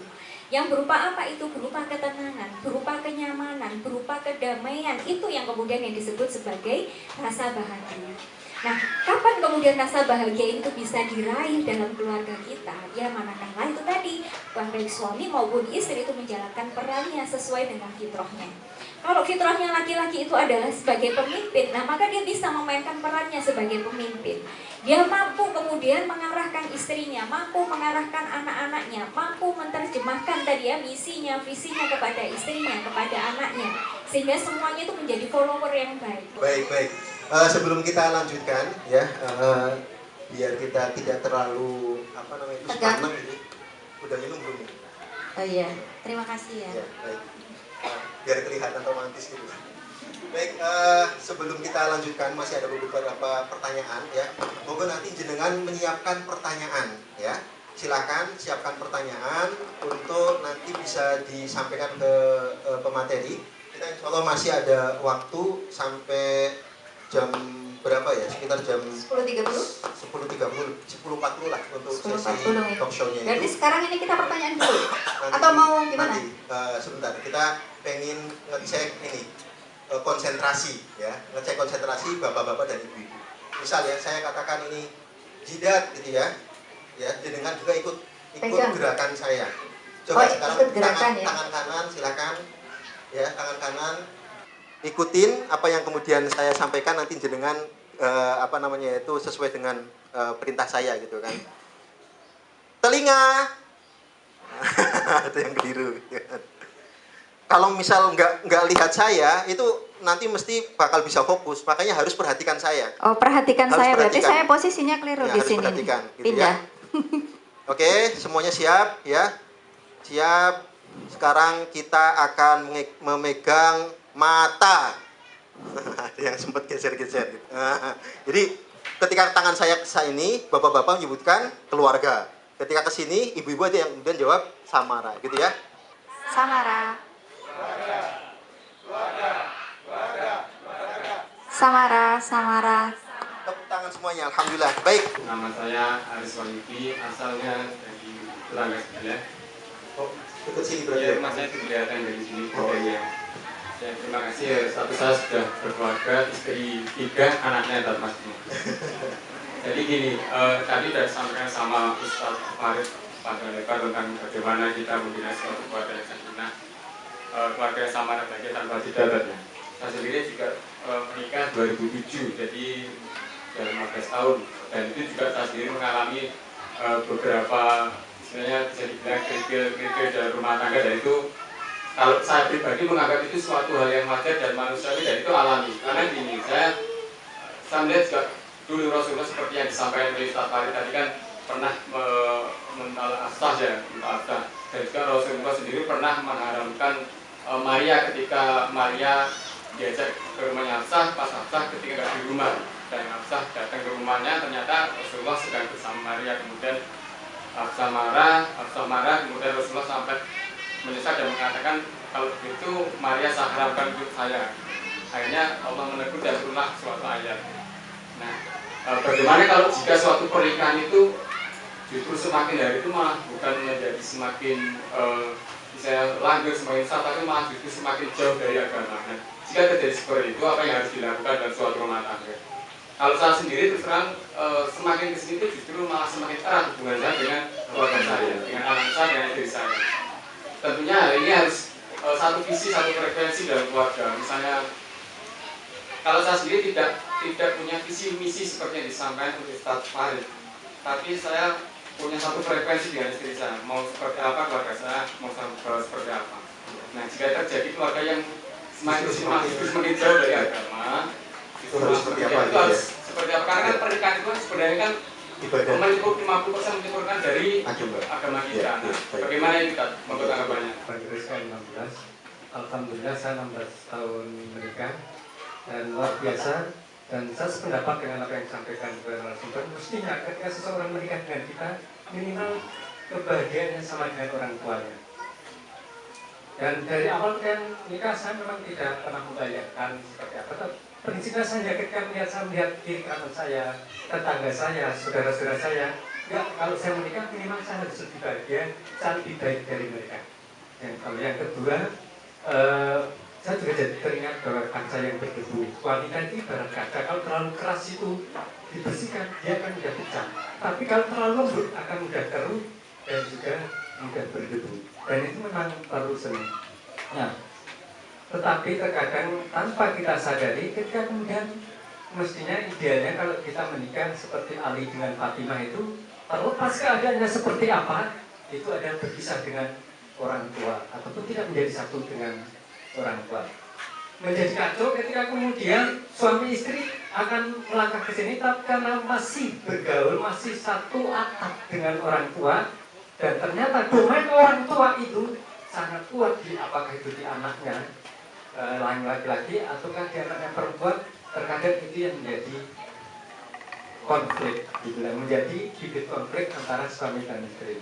Yang berupa apa itu? Berupa ketenangan, berupa kenyamanan, berupa kedamaian. Itu yang kemudian yang disebut sebagai rasa bahagia. Nah, kapan kemudian rasa bahagia itu bisa diraih dalam keluarga kita? Ya manakala itu tadi, baik suami maupun istri itu menjalankan perannya sesuai dengan fitrahnya. Kalau fitrahnya laki-laki itu adalah sebagai pemimpin, nah maka dia bisa memainkan perannya sebagai pemimpin. Dia mampu kemudian mengarahkan istrinya, mampu mengarahkan anak-anaknya, mampu menerjemahkan tadi ya misinya, visinya kepada istrinya, kepada anaknya, sehingga semuanya itu menjadi follower yang baik. Baik. Sebelum kita lanjutkan ya, biar kita tidak terlalu sepaneng gitu. Udah minum belum? Oh iya, terima kasih ya. Ya, baik. Biar kelihatan romantis gitu. Baik, sebelum kita lanjutkan masih ada beberapa pertanyaan ya. Monggo nanti jenengan menyiapkan pertanyaan ya. Silakan siapkan pertanyaan untuk nanti bisa disampaikan ke pemateri. Kita insya Allah masih ada waktu sampai jam berapa ya? Sekitar jam 10.30? 10.40 lah untuk sesi 10.40 talk show-nya Berarti itu. sekarang ini kita pertanyaan dulu? Nanti, Atau mau gimana? Nanti, sebentar, kita pengen ngecek ini konsentrasi ya, ngecek konsentrasi bapak-bapak dan ibu-ibu. Misal ya, saya katakan ini jidat gitu ya, jenengan juga ikut Pegang. gerakan saya. Coba sekarang ikut gerakan ya? tangan kanan silakan, ya tangan kanan. Ikutin apa yang kemudian saya sampaikan, nanti jenengan itu sesuai dengan perintah saya gitu kan. Telinga itu yang keliru gitu kan. Kalau misal nggak lihat saya itu nanti mesti bakal bisa fokus, makanya harus perhatikan saya. Oh, perhatikan Harus saya, berarti perhatikan. saya posisinya keliru Ya, di harus sini. perhatikan, gitu Pindah. ya. Oke, semuanya siap ya. Siap. Sekarang kita akan memegang mata. Ada yang sempat geser-geser gitu. Jadi ketika tangan saya ke sini, bapak-bapak menyebutkan keluarga. Ketika ke sini, ibu-ibu ada yang kemudian jawab samara, gitu ya. Samara. Samara. Tepuk tangan semuanya, alhamdulillah. Baik. Nama saya Aris Wahyudi, asalnya dari Tetangga sebelah. Ikut sini Biar berarti. mas saya kelihatan dari sini budaya. Ya, terima kasih ya. Satu saya sudah berkeluarga, istri 3, anaknya dan mas. Jadi gini, tadi sudah disampaikan sama Ustadz Farid pada lebar tentang bagaimana kita membina suatu keluarga yang sakinah, keluarga yang sama dan bahagia tanpa jeda. Saya sendiri juga menikah 2007, jadi dalam 15 tahun. Dan itu juga saya sendiri mengalami beberapa istilahnya bisa dibilang kerikil dalam rumah tangga, dan itu kalau saya pribadi menganggap itu suatu hal yang wajar dan manusiawi dan itu alami. Karena gini, saya melihat juga dulu Rasulullah seperti yang disampaikan oleh Ustaz Farid tadi kan pernah mentala asah ya, dan juga Rasulullah sendiri pernah mengharamkan Maria ketika Maria diajak ke rumahnya Hafsah, pas Hafsah ketika nggak di rumah, dan Hafsah datang ke rumahnya ternyata Rasulullah sedang bersama Maria, kemudian Hafsah marah, kemudian Rasulullah sampai menyesal dan mengatakan kalau begitu Maria saya haramkan untuk saya. Akhirnya Allah menegur dan turunlah suatu ayat. Nah, bagaimana kalau jika suatu pernikahan itu justru semakin hari itu malah bukan menjadi semakin saya lanjut semakin sah, tapi malah justru semakin jauh dari agama. Nah, jika terjadi seperti itu, apa yang harus dilakukan dalam suatu rumah tangga? Kalau saya sendiri terus terang semakin kesini itu justru malah semakin erat hubungan saya dengan keluarga saya, dengan anak saya, dengan diri saya. Tentunya hal ini harus satu visi, satu frekuensi dalam keluarga. Misalnya, kalau saya sendiri tidak punya visi misi seperti yang disampaikan oleh Ustaz Farid, tapi saya punya satu frekuensi dengan istri saya. Mau seperti apa keluarga saya, mau seperti apa. Nah, jika terjadi keluarga yang semakin jauh dari agama, itu harus seperti apa? Karena kan pernikahan itu sebenarnya kan meliput 50% menyempurnakan dari agama kita. Nah, bagaimana ini Ustaz menurut anggapannya? Saya 16, alhamdulillah saya 16 tahun menikah dan luar biasa, dan saya sependapat dengan apa yang disampaikan oleh narasumber. Mestinya ketika seseorang menikah dengan kita, minimal kebahagiaannya sama dengan orang tuanya. Dan dari awal yang nikah saya memang tidak pernah membayangkan seperti apa. Prinsipnya saja ketika saya melihat kiri kanan saya, tetangga saya, saudara-saudara saya, ya kalau saya menikah minimal saya harus lebih bahagia, saya lebih baik dari mereka. Yang kedua, saya juga jadi teringat bahwa kaca yang berdebu. Wanita itu ibarat kaca, kalau terlalu keras itu dibersihkan, dia akan mudah pecah. Tapi kalau terlalu lembut akan mudah keruh dan juga mudah berdebu. Dan itu memang perlu seni. Nah, tetapi terkadang tanpa kita sadari, ketika kemudian mestinya idealnya kalau kita menikah seperti Ali dengan Fatimah itu, terlepas keadaannya seperti apa, itu ada berpisah dengan orang tua ataupun tidak menjadi satu dengan orang tua. Menjadi kacau ketika kemudian suami istri akan melangkah ke sini, tapi karena masih bergaul, masih satu atap dengan orang tua, dan ternyata domain orang tua itu sangat kuat di apakah itu di anaknya laki-laki ataukah di anaknya perempuan, terkadang itu yang menjadi konflik, gitu, menjadi bibit konflik antara suami dan istri.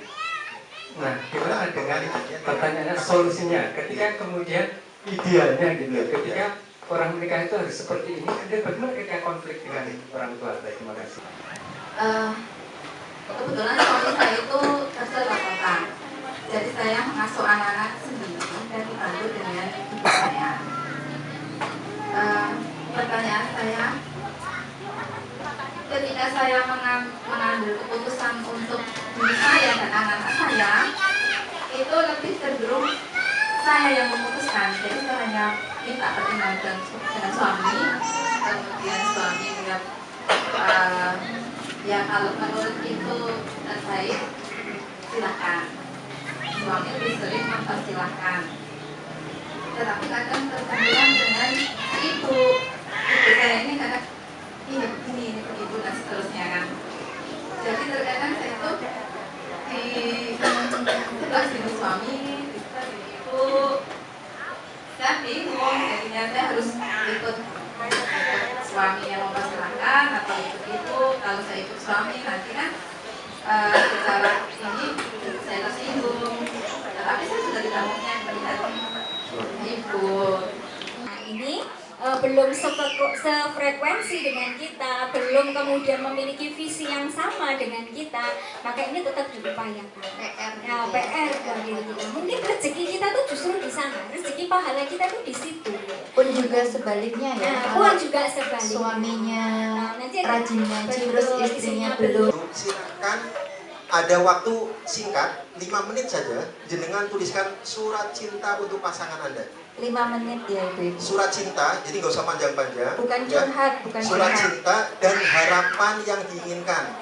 Nah, gimana dengan pertanyaannya solusinya? Ketika kemudian idealnya gitu, ketika orang menikah itu harus seperti ini, kemudian bagaimana ketika konflik dengan orang tua? Terima kasih. Kebetulan suami saya itu kerja di kota, jadi saya mengasuh anak-anak sendiri dan dibantu dengan ibu saya. Pertanyaan saya, ketika saya mengambil keputusan untuk diri saya dan anak-anak saya, itu lebih cenderung saya yang memutuskan. Jadi saya hanya minta pertimbangan dengan suami, kemudian suami bilang ya kalau menurut itu terbaik silakan. Suami lebih sering mempersilahkan. Tetapi kadang terkendala dengan ibu saya ini kadang ini begitu dan seterusnya kan. Jadi terkadang saya itu di sebelah sini suami, di sebelah sini ibu, saya bingung. Jadinya saya harus ikut suami yang mempersilahkan atau ikut ibu. Kalau saya ikut suami nanti kan secara ini saya tersinggung. Tapi saya sudah tidak mungkin melihat ibu. Nah, ini belum sefrekuensi dengan kita, belum kemudian memiliki visi yang sama dengan kita, maka ini tetap diupayakan. PR bagi kita. Mungkin rezeki kita tuh justru di sana, rezeki pahala kita tuh di situ. Pun juga sebaliknya ya. Pun juga sebaliknya. Suaminya rajin ngaji, terus istrinya belum. Silakan ada waktu singkat 5 menit saja, jenengan tuliskan surat cinta untuk pasangan Anda. 5 menit ya Ibu. Surat cinta, jadi nggak usah panjang-panjang. Bukan ya. curhat, bukan Surat curhat. cinta dan harapan yang diinginkan.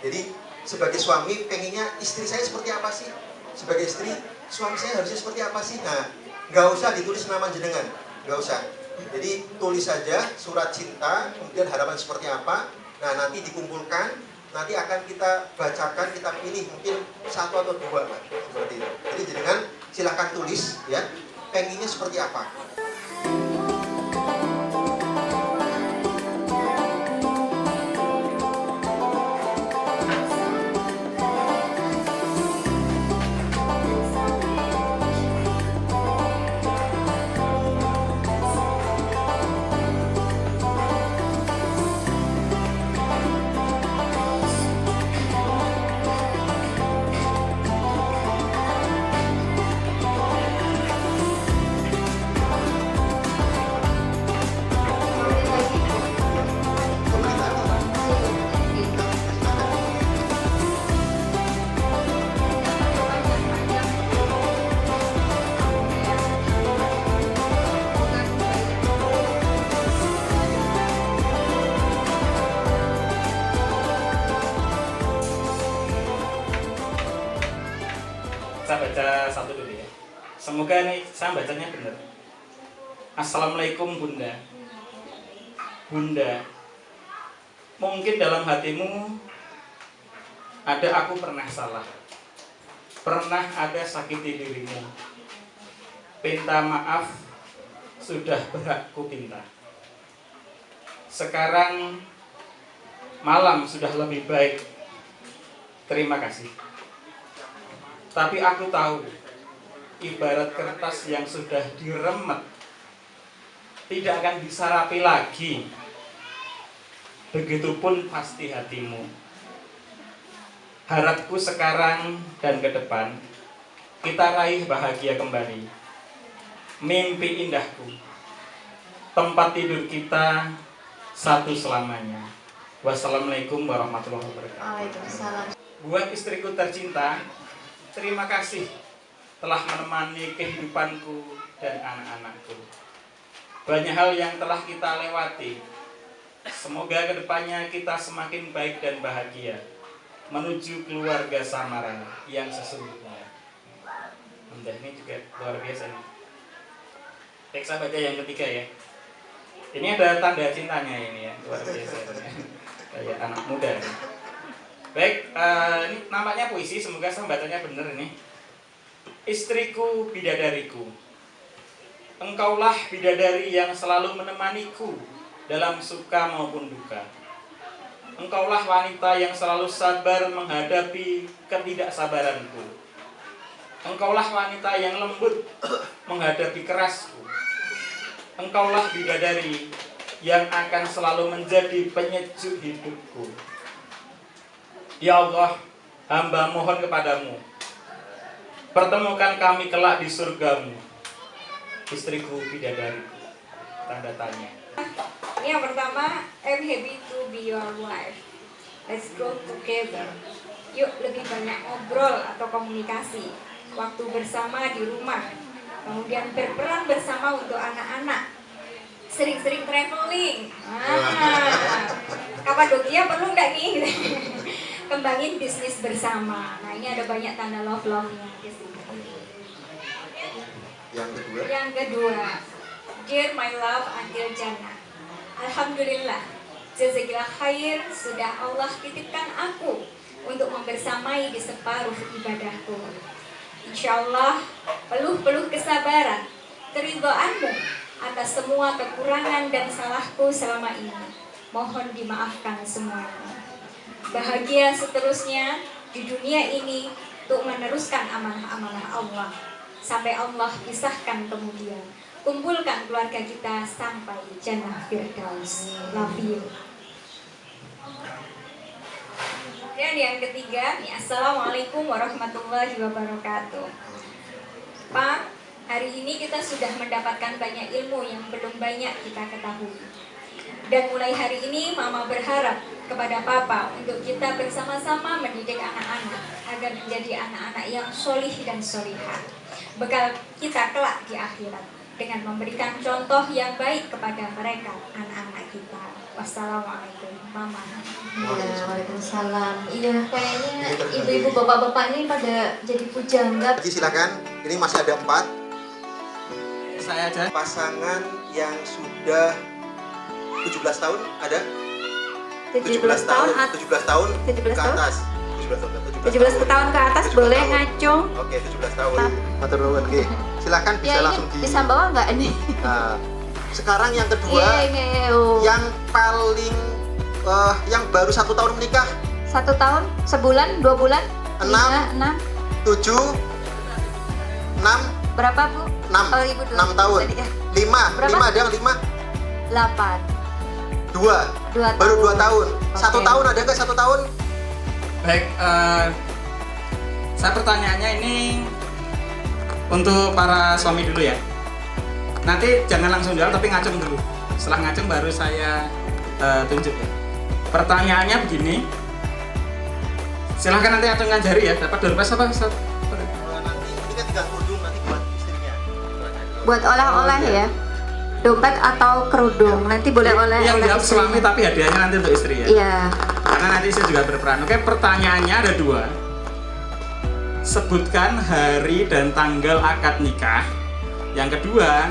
Jadi sebagai suami pengennya istri saya seperti apa sih? Sebagai istri, suami saya harusnya seperti apa sih? Nah, nggak usah ditulis nama jenengan, nggak usah. Jadi tulis saja surat cinta, kemudian harapan seperti apa. Nah, nanti dikumpulkan, nanti akan kita bacakan, kita pilih mungkin 1 atau 2 Pak, seperti itu. Jadi jenengan silahkan tulis ya, pengennya seperti apa. Saya baca satu dulu ya. Semoga ini saya bacanya benar. Assalamualaikum Bunda. Bunda, mungkin dalam hatimu ada aku pernah salah, pernah ada sakiti dirimu. Minta maaf, sudah berhak ku pinta. Sekarang malam sudah lebih baik. Terima kasih. Tapi aku tahu, ibarat kertas yang sudah diremet, tidak akan bisa rapi lagi. Begitupun pasti hatimu. Harapku sekarang dan ke depan, kita raih bahagia kembali. Mimpi indahku, tempat tidur kita satu selamanya. Wassalamualaikum warahmatullahi wabarakatuh. Waalaikumsalam. Buat istriku tercinta, terima kasih telah menemani kehidupanku dan anak-anakku. Banyak hal yang telah kita lewati. Semoga kedepannya kita semakin baik dan bahagia menuju keluarga samara yang sesungguhnya. Ini juga luar biasa nih. Baik, saya baca yang ketiga ya. Ini ada tanda cintanya ini ya, luar biasa. Kayak anak muda. Baik, ini namanya puisi, semoga saya bacanya benar ini. Istriku bidadariku, engkaulah bidadari yang selalu menemaniku dalam suka maupun duka. Engkaulah wanita yang selalu sabar menghadapi ketidaksabaranku. Engkaulah wanita yang lembut menghadapi kerasku. Engkaulah bidadari yang akan selalu menjadi penyejuk hidupku. Ya Allah, hamba mohon kepadamu, pertemukan kami kelak di surgamu. Istriku bidadariku. Tanda tanya. Ini yang pertama, I'm happy to be your wife. Let's grow together. Yuk lebih banyak ngobrol atau komunikasi. Waktu bersama di rumah. Kemudian berperan bersama untuk anak-anak. Sering-sering traveling. Kapadokia perlu nggak nih? Kembangin bisnis bersama. Nah ini ada banyak tanda love-nya di sini. Yang kedua, dear my love until Jannah. Alhamdulillah, jazakillah khair, sudah Allah titipkan aku untuk membersamai di separuh ibadahku. Insya Allah, peluh-peluh kesabaran, keridhaanmu atas semua kekurangan dan salahku selama ini. Mohon dimaafkan semuanya. Bahagia seterusnya di dunia ini untuk meneruskan amanah-amanah Allah sampai Allah pisahkan kemudian. Kumpulkan keluarga kita sampai Jannah Firdaus. Love you. Dan yang ketiga, Assalamualaikum warahmatullahi wabarakatuh. Pak, hari ini kita sudah mendapatkan banyak ilmu yang belum banyak kita ketahui. Dan mulai hari ini Mama berharap kepada Papa untuk kita bersama-sama mendidik anak-anak agar menjadi anak-anak yang solih dan solihah. Bekal kita kelak di akhirat. dengan memberikan contoh yang baik kepada mereka, anak-anak kita. Wassalamualaikum warahmatullahi Ya, waalaikumsalam. Iya, kayaknya ibu-ibu bapak-bapak ini pada jadi pujangga. Lagi silakan. Ini masih ada 4 Saya aja. pasangan yang sudah 17 tahun ada? 17 tahun 17 tahun 17 ke tahun? atas. 17 tahun ke atas 17 boleh tahun. ngacung. Oke, 17 tahun. Matur nuwun nggih. Silakan bisa Ya, ini langsung di. bisa bawa nggak ini? Nah, sekarang yang kedua, Iya, oh. yang paling yang baru 1 tahun menikah, 1 tahun, sebulan, 2 bulan, 6, 6, 7, 6, berapa Bu? 6, Oh, Ibu dulu. 6 tahun, Tadi, ya. 5, Berapa? 5 ada yang 5, 8, 2, 2 baru 2 tahun. tahun, 1 Oke. tahun ada nggak 1 tahun? Baik, saya pertanyaannya ini untuk para suami dulu ya. Nanti jangan langsung jawab tapi ngacung dulu. Setelah ngacung baru saya tunjuk ya. Pertanyaannya begini. Silahkan nanti acungkan jari ya. Dapat dompet apa? Nanti ini kan tinggal kerudung nanti buat istrinya. Buat oleh-oleh Oh, iya. ya. Dompet atau kerudung. Nanti boleh oleh Yang oleh jawab istrinya. suami tapi hadiahnya nanti untuk istri ya. Iya. Karena nanti saya juga berperan. Oke, pertanyaannya ada 2. Sebutkan hari dan tanggal akad nikah. Yang kedua,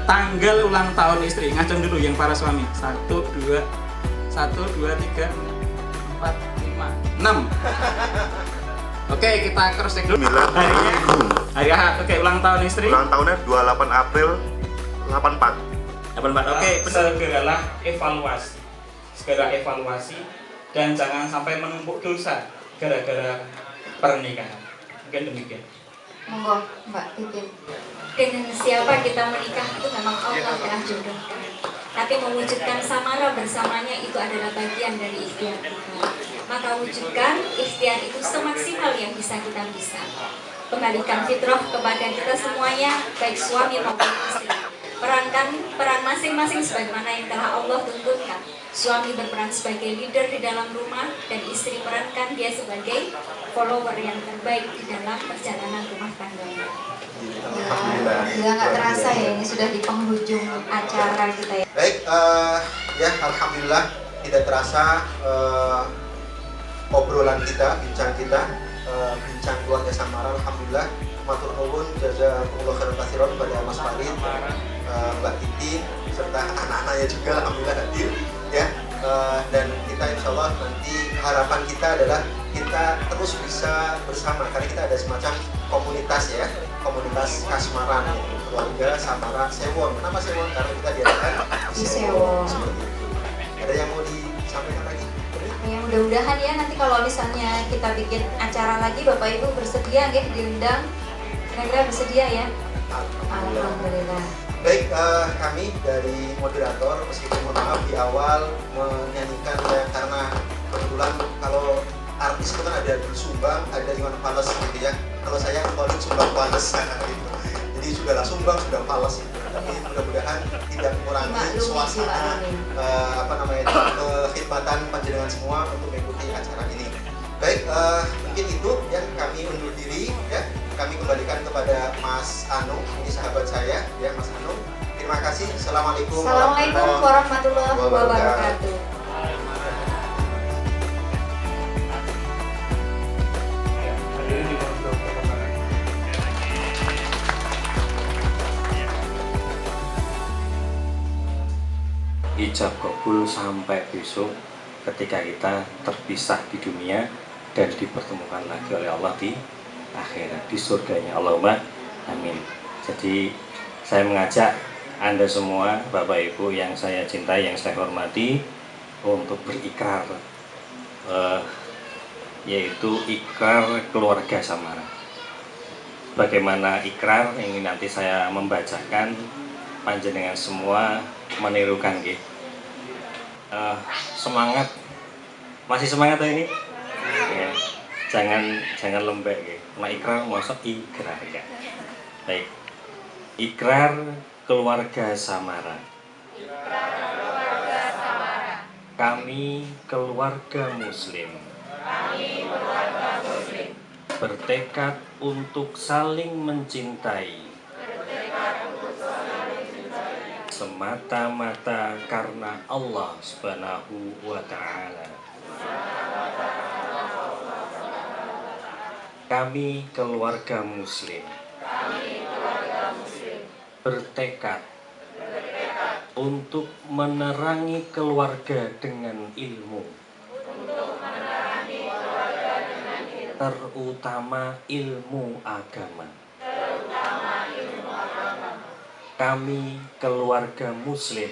tanggal ulang tahun istri. Ngacung dulu yang para suami. 1, 2, 3, 4, 5, 6. Oke, kita cross check dulu. Harinya, hari Ahad. Oke, ulang tahun istri. Ulang tahunnya 28 April 84. 84. Oke, Segeralah evaluasi. Segera evaluasi dan jangan sampai menumpuk dosa gara-gara pernikahan. Mungkin demikian. Monggo, Mbak Titin. Dengan siapa kita menikah itu memang Allah telah jodohkan. Tapi mewujudkan samara bersamanya itu adalah bagian dari ikhtiar kita. Maka wujudkan ikhtiar itu semaksimal yang bisa kita bisa. Kembalikan fitrah kepada kita semuanya, baik suami maupun istri. Perankan peran masing-masing sebagaimana yang telah Allah tuntunkan. Suami berperan sebagai leader di dalam rumah dan istri perankan dia sebagai follower yang terbaik di dalam perjalanan rumah tangganya. Ya, nggak terasa ya ini sudah di penghujung acara kita ya. Baik, ya alhamdulillah tidak terasa obrolan kita, bincang kita, bincang keluarga Samara. Alhamdulillah, matur nuwun jazakumullah khairan katsiran kepada Mas Farid, Mbak Titin serta anak-anaknya juga alhamdulillah hadir ya. Dan kita insya Allah nanti harapan kita adalah kita terus bisa bersama karena kita ada semacam komunitas ya, komunitas kasmaran ya, keluarga Samara Sewon. Kenapa Sewon? Karena kita diadakan di Sewon seperti itu. Ada yang mau disampaikan lagi? Ya mudah-mudahan ya nanti kalau misalnya kita bikin acara lagi Bapak Ibu bersedia nggih diundang. Kira-kira bersedia ya? Alhamdulillah. Baik, kami dari moderator meskipun mohon maaf di awal menyanyikan ya, karena kebetulan kalau artis itu kan ada sumbang, ada Iwan Fals gitu ya. Kalau saya calling sumbang Fals gitu. Jadi sudahlah sumbang sudah Fals gitu. Tapi mudah-mudahan tidak mengurangi suasana kekhidmatan panjenengan semua untuk mengikuti acara ini. Baik, mungkin itu yang kami undur diri ya. Kami kembalikan kepada Mas Anung, ini sahabat saya ya Mas Anung. Terima kasih. Assalamualaikum Warahmatullahi Wabarakatuh. Ijab kabul sampai besok ketika kita terpisah di dunia dan dipertemukan lagi oleh Allah di akhirat, di surganya. Allahumma amin. Jadi saya mengajak Anda semua, Bapak Ibu yang saya cintai, yang saya hormati, untuk berikrar, yaitu ikrar keluarga Samara. Bagaimana ikrar ini nanti saya membacakan, panjenengan semua menirukan gitu. Semangat, masih semangat ini? Ya. Jangan lembek gitu. Nah ikrar masuk ikrar ya. Baik. Ikrar keluarga Samara. Kami keluarga Muslim. Bertekad untuk saling mencintai. semata-mata karena Allah Subhanahu wa Ta'ala. Kami keluarga Muslim bertekad untuk menerangi keluarga dengan ilmu, terutama ilmu agama. Kami keluarga Muslim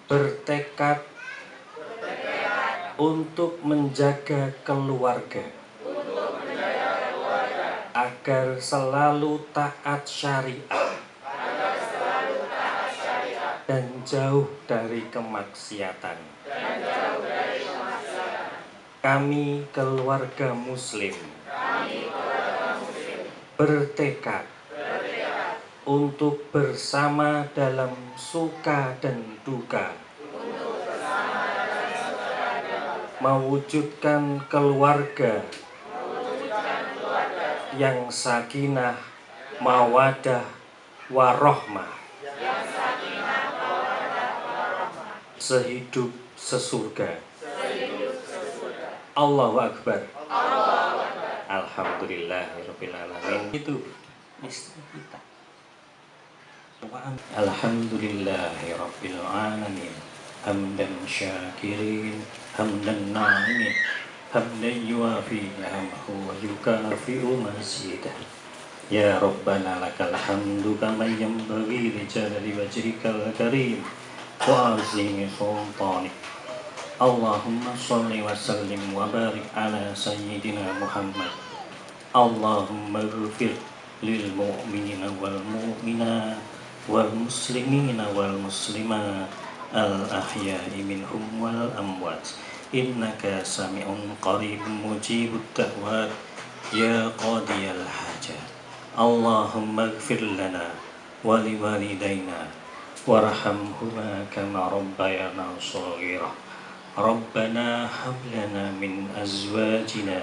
bertekad untuk menjaga keluarga agar selalu taat syariat dan jauh dari kemaksiatan. Kami keluarga Muslim bertekad untuk bersama dalam suka dan duka, mewujudkan keluarga yang sakinah, mawadah, warohmah, sehidup sesurga. Allahu Akbar. Alhamdulillahirabbil alamin. Itu istri kita. Alhamdulillahirabbil alamin. Hamdan syakirin, hamdan na'imin, hamdan yuafi ni'amahu wa yukafi'u mazidah. Ya Rabbana lakal hamdu kama yanbaghi li jalali wajhikal karim wa azimi sultanik. Allahumma sholli wa sallim wa barik ala sayyidina Muhammad. Allahumma ighfir lil mu'minina wal mu'minat wal muslimina wal muslimat al ahya'i minhum wal amwat. Innaka sami'un qaribun mujibud da'wat ya qadiyal hajat. Allahumma ighfir lana wa liwalidayna warhamhuma kama rabbayana shaghira. Rabbana hab lana min azwajina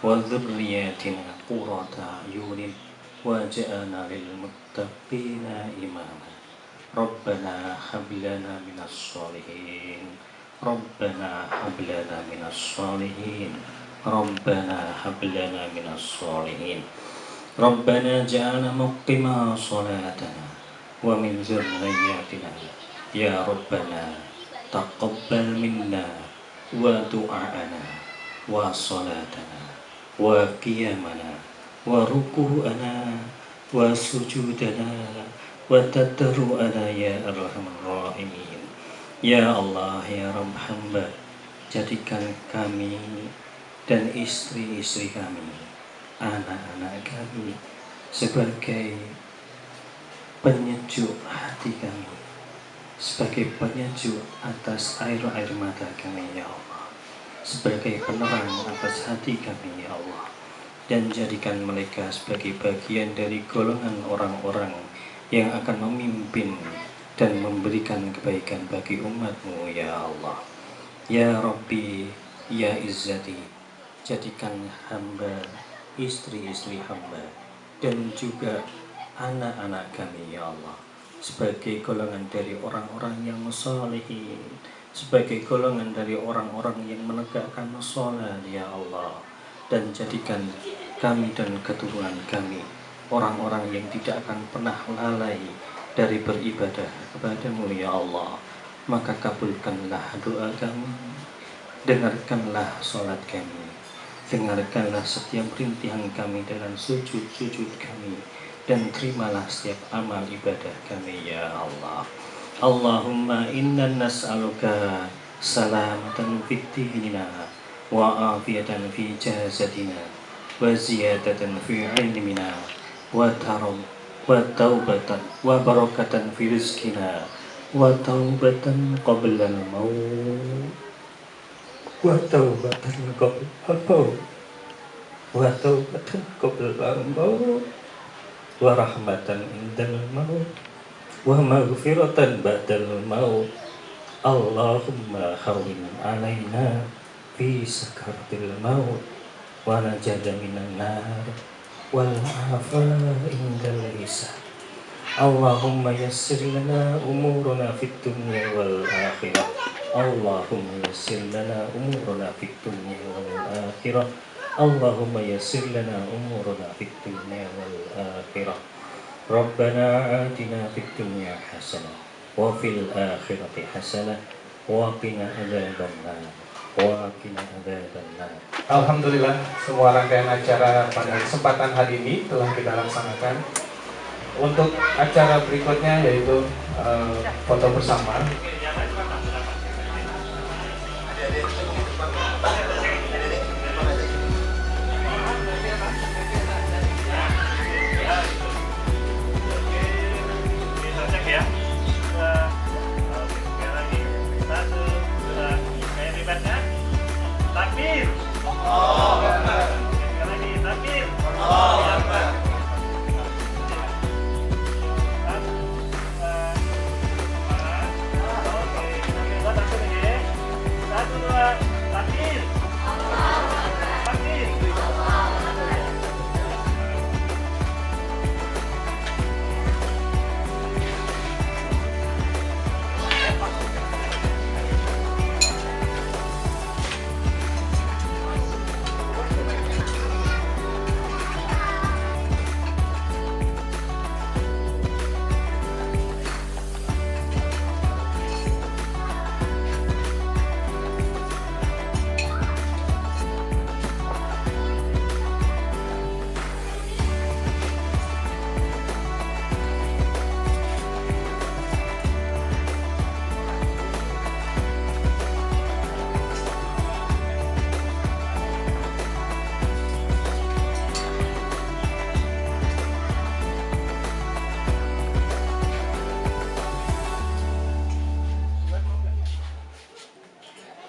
wa dhurriyyatina qurrata a'yunin waj'alna lil muttaqina imama. Rabbana hab lana minas sholihin. Rabbana hab lana minas sholihin. Rabbana hab lana minas sholihin. Rabbana ja'alna muqima salatana wa min dzurriyyatina. Ya Rabbana taqabbal minna wa du'a'ana wa salatana wa qiyamana wa ruku'ana wa sujudana wa tadarru'ana ya arhamar rahimin. Ya Allah, ya Rabb hamba, jadikan kami dan istri-istri kami, anak-anak kami sebagai penyejuk hati kami, sebagai penyejuk atas air-air mata kami ya Allah, sebagai penerang atas hati kami ya Allah, dan jadikan mereka sebagai bagian dari golongan orang-orang yang akan memimpin dan memberikan kebaikan bagi umatmu ya Allah. Ya Rabbi, ya Izzati, jadikan hamba, istri-istri hamba, dan juga anak-anak kami ya Allah sebagai golongan dari orang-orang yang sholihin, sebagai golongan dari orang-orang yang menegakkan sholat ya Allah, dan jadikan kami dan keturunan kami orang-orang yang tidak akan pernah lalai dari beribadah kepadamu ya Allah. Maka kabulkanlah doa kami, dengarkanlah sholat kami, dengarkanlah setiap rintihan kami dalam sujud-sujud kami, dan terimalah setiap amal ibadah kami ya Allah. Allahumma inna nas'aluka salamatan fid dinina wa afiyatan fi jasadina wa ziyadatan fi ilmina wa taubatan wa barakatan fi rizkina wa taubatan qabla al-maut wa taubatan qabla al-maut wa taubatan qabla al-maut wa rahmatan indal maut wa maghfiratan ba'dal maut. Allahumma hawwin alaina fi sakaratil maut wa najada minan nar wal afa indal hisab Allahumma yassir lana umurana fid dunya wal akhirah. Allahumma yassir lana umurana fid dunya wal akhirah. Allahumma yassir lana umurana fid dunya wal akhirah. Rabbana atina fid dunya hasanah wa fil akhirati hasanah wa qina adzabannar. Alhamdulillah, semua rangkaian acara pada kesempatan hari ini telah kita laksanakan. Untuk acara berikutnya yaitu foto bersama.